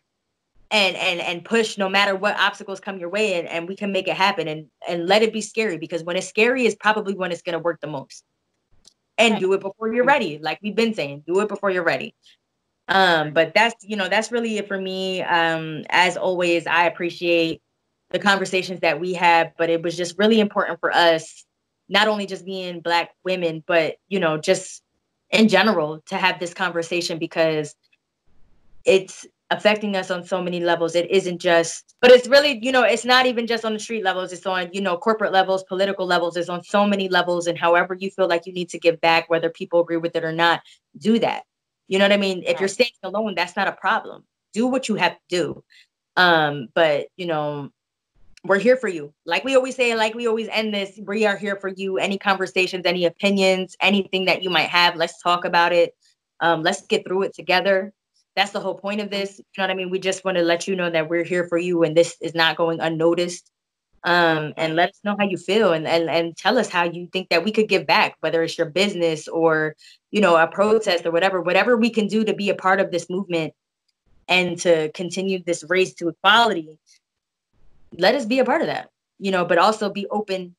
and push no matter what obstacles come your way, and we can make it happen, and let it be scary, because when it's scary is probably when it's gonna work the most. And do it before you're ready. Like we've been saying, do it before you're ready. But that's really it for me. As always, I appreciate the conversations that we have, but it was just really important for us, not only just being Black women, but, just in general, to have this conversation, because it's affecting us on so many levels. It isn't just, but it's really, it's not even just on the street levels. It's on, corporate levels, political levels. It's on so many levels. And however you feel like you need to give back, whether people agree with it or not, do that. You know what I mean? If you're staying alone, that's not a problem. Do what you have to do. But we're here for you. Like we always say, like we always end this, we are here for you. Any conversations, any opinions, anything that you might have, let's talk about it. Let's get through it together. That's the whole point of this. You know what I mean? We just want to let you know that we're here for you, and this is not going unnoticed. And let us know how you feel, and tell us how you think that we could give back, whether it's your business or, a protest or whatever we can do to be a part of this movement and to continue this race to equality. Let us be a part of that, but also be open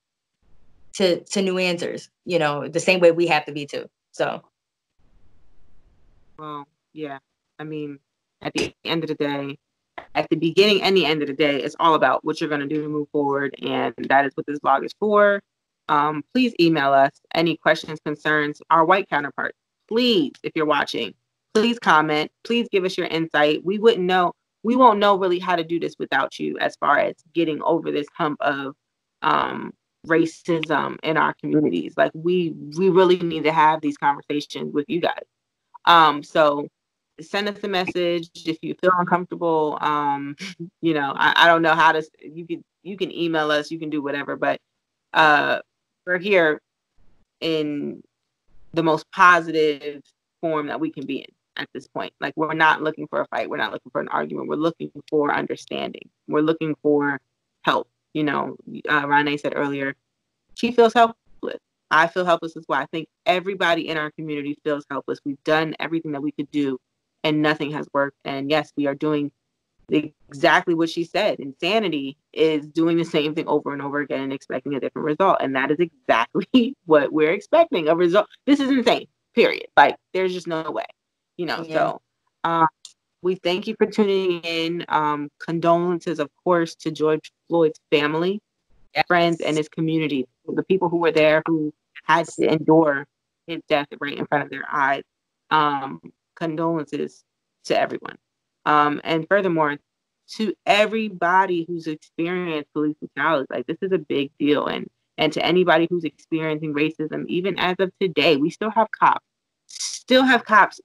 to new answers, the same way we have to be too. So. Well, yeah. I mean, at the end of the day, at the beginning and the end of the day, it's all about what you're going to do to move forward. And that is what this blog is for. Please email us any questions, concerns, our white counterparts. Please, if you're watching, please comment. Please give us your insight. We won't know really how to do this without you, as far as getting over this hump of racism in our communities. Like we really need to have these conversations with you guys. So send us a message if you feel uncomfortable. I don't know how to. You can email us. You can do whatever, but we're here in the most positive form that we can be in at this point. Like we're not looking for a fight. We're not looking for an argument. We're looking for understanding. We're looking for help. You know, Ronai said earlier, she feels helpless. I feel helpless as well. I think everybody in our community feels helpless. We've done everything that we could do and nothing has worked. And yes, we are doing exactly what she said. Insanity is doing the same thing over and over again and expecting a different result. And that is exactly what we're expecting, a result. This is insane, period. Like, there's just no way, you know. Yeah. So we thank you for tuning in. Condolences, of course, to George Floyd's family, Yes. friends, and his community, the people who were there who had to endure his death right in front of their eyes. Condolences to everyone. And furthermore, to everybody who's experienced police brutality, like, this is a big deal. And to anybody who's experiencing racism, even as of today, we still have cops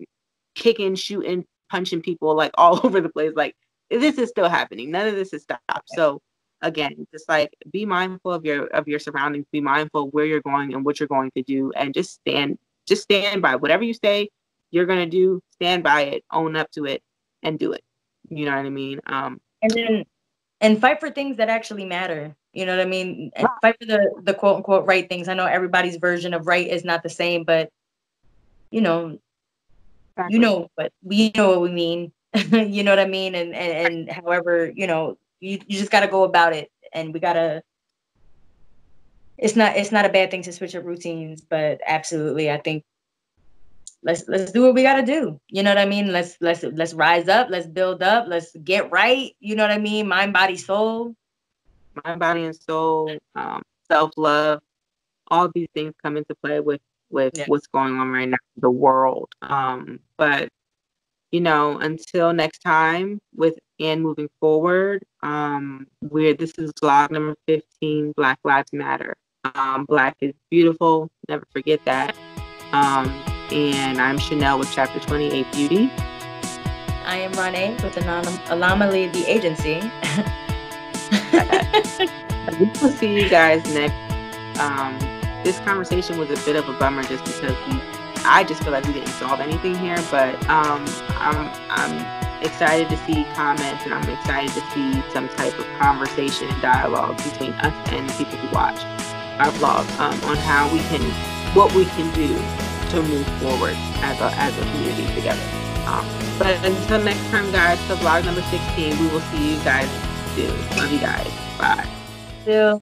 kicking, shooting, punching people like all over the place. Like, this is still happening. None of this has stopped. So again, just like, be mindful of your surroundings, be mindful of where you're going and what you're going to do, and just stand by whatever you say you're gonna do. Stand by it, own up to it, and do it. You know what I mean? And fight for things that actually matter. You know what I mean? And fight for the quote unquote right things. I know everybody's version of right is not the same, but you know, exactly. but we know what we mean. You know what I mean? And however, you know, you just gotta go about it, and we gotta. It's not a bad thing to switch up routines, but absolutely, I think let's do what we gotta do. You know what I mean? Let's rise up, let's build up, let's get right. You know what I mean? Mind, body, soul. Mind, body, and soul, self-love, all these things come into play with what's going on right now in the world. But you know, until next time, and moving forward, this is vlog number 15, Black Lives Matter. Black is beautiful, never forget that. And I'm Chynel with Chapter 28 Beauty. I am Ronai with Anomaly, the agency. We will see you guys next. This conversation was a bit of a bummer just because I just feel like we didn't solve anything here, but I'm excited to see comments, and I'm excited to see some type of conversation and dialogue between us and people who watch our vlog, on what we can do to move forward as a community together. But until next time, guys, for vlog number 16, we will see you guys soon. Love you guys. Bye. Yeah.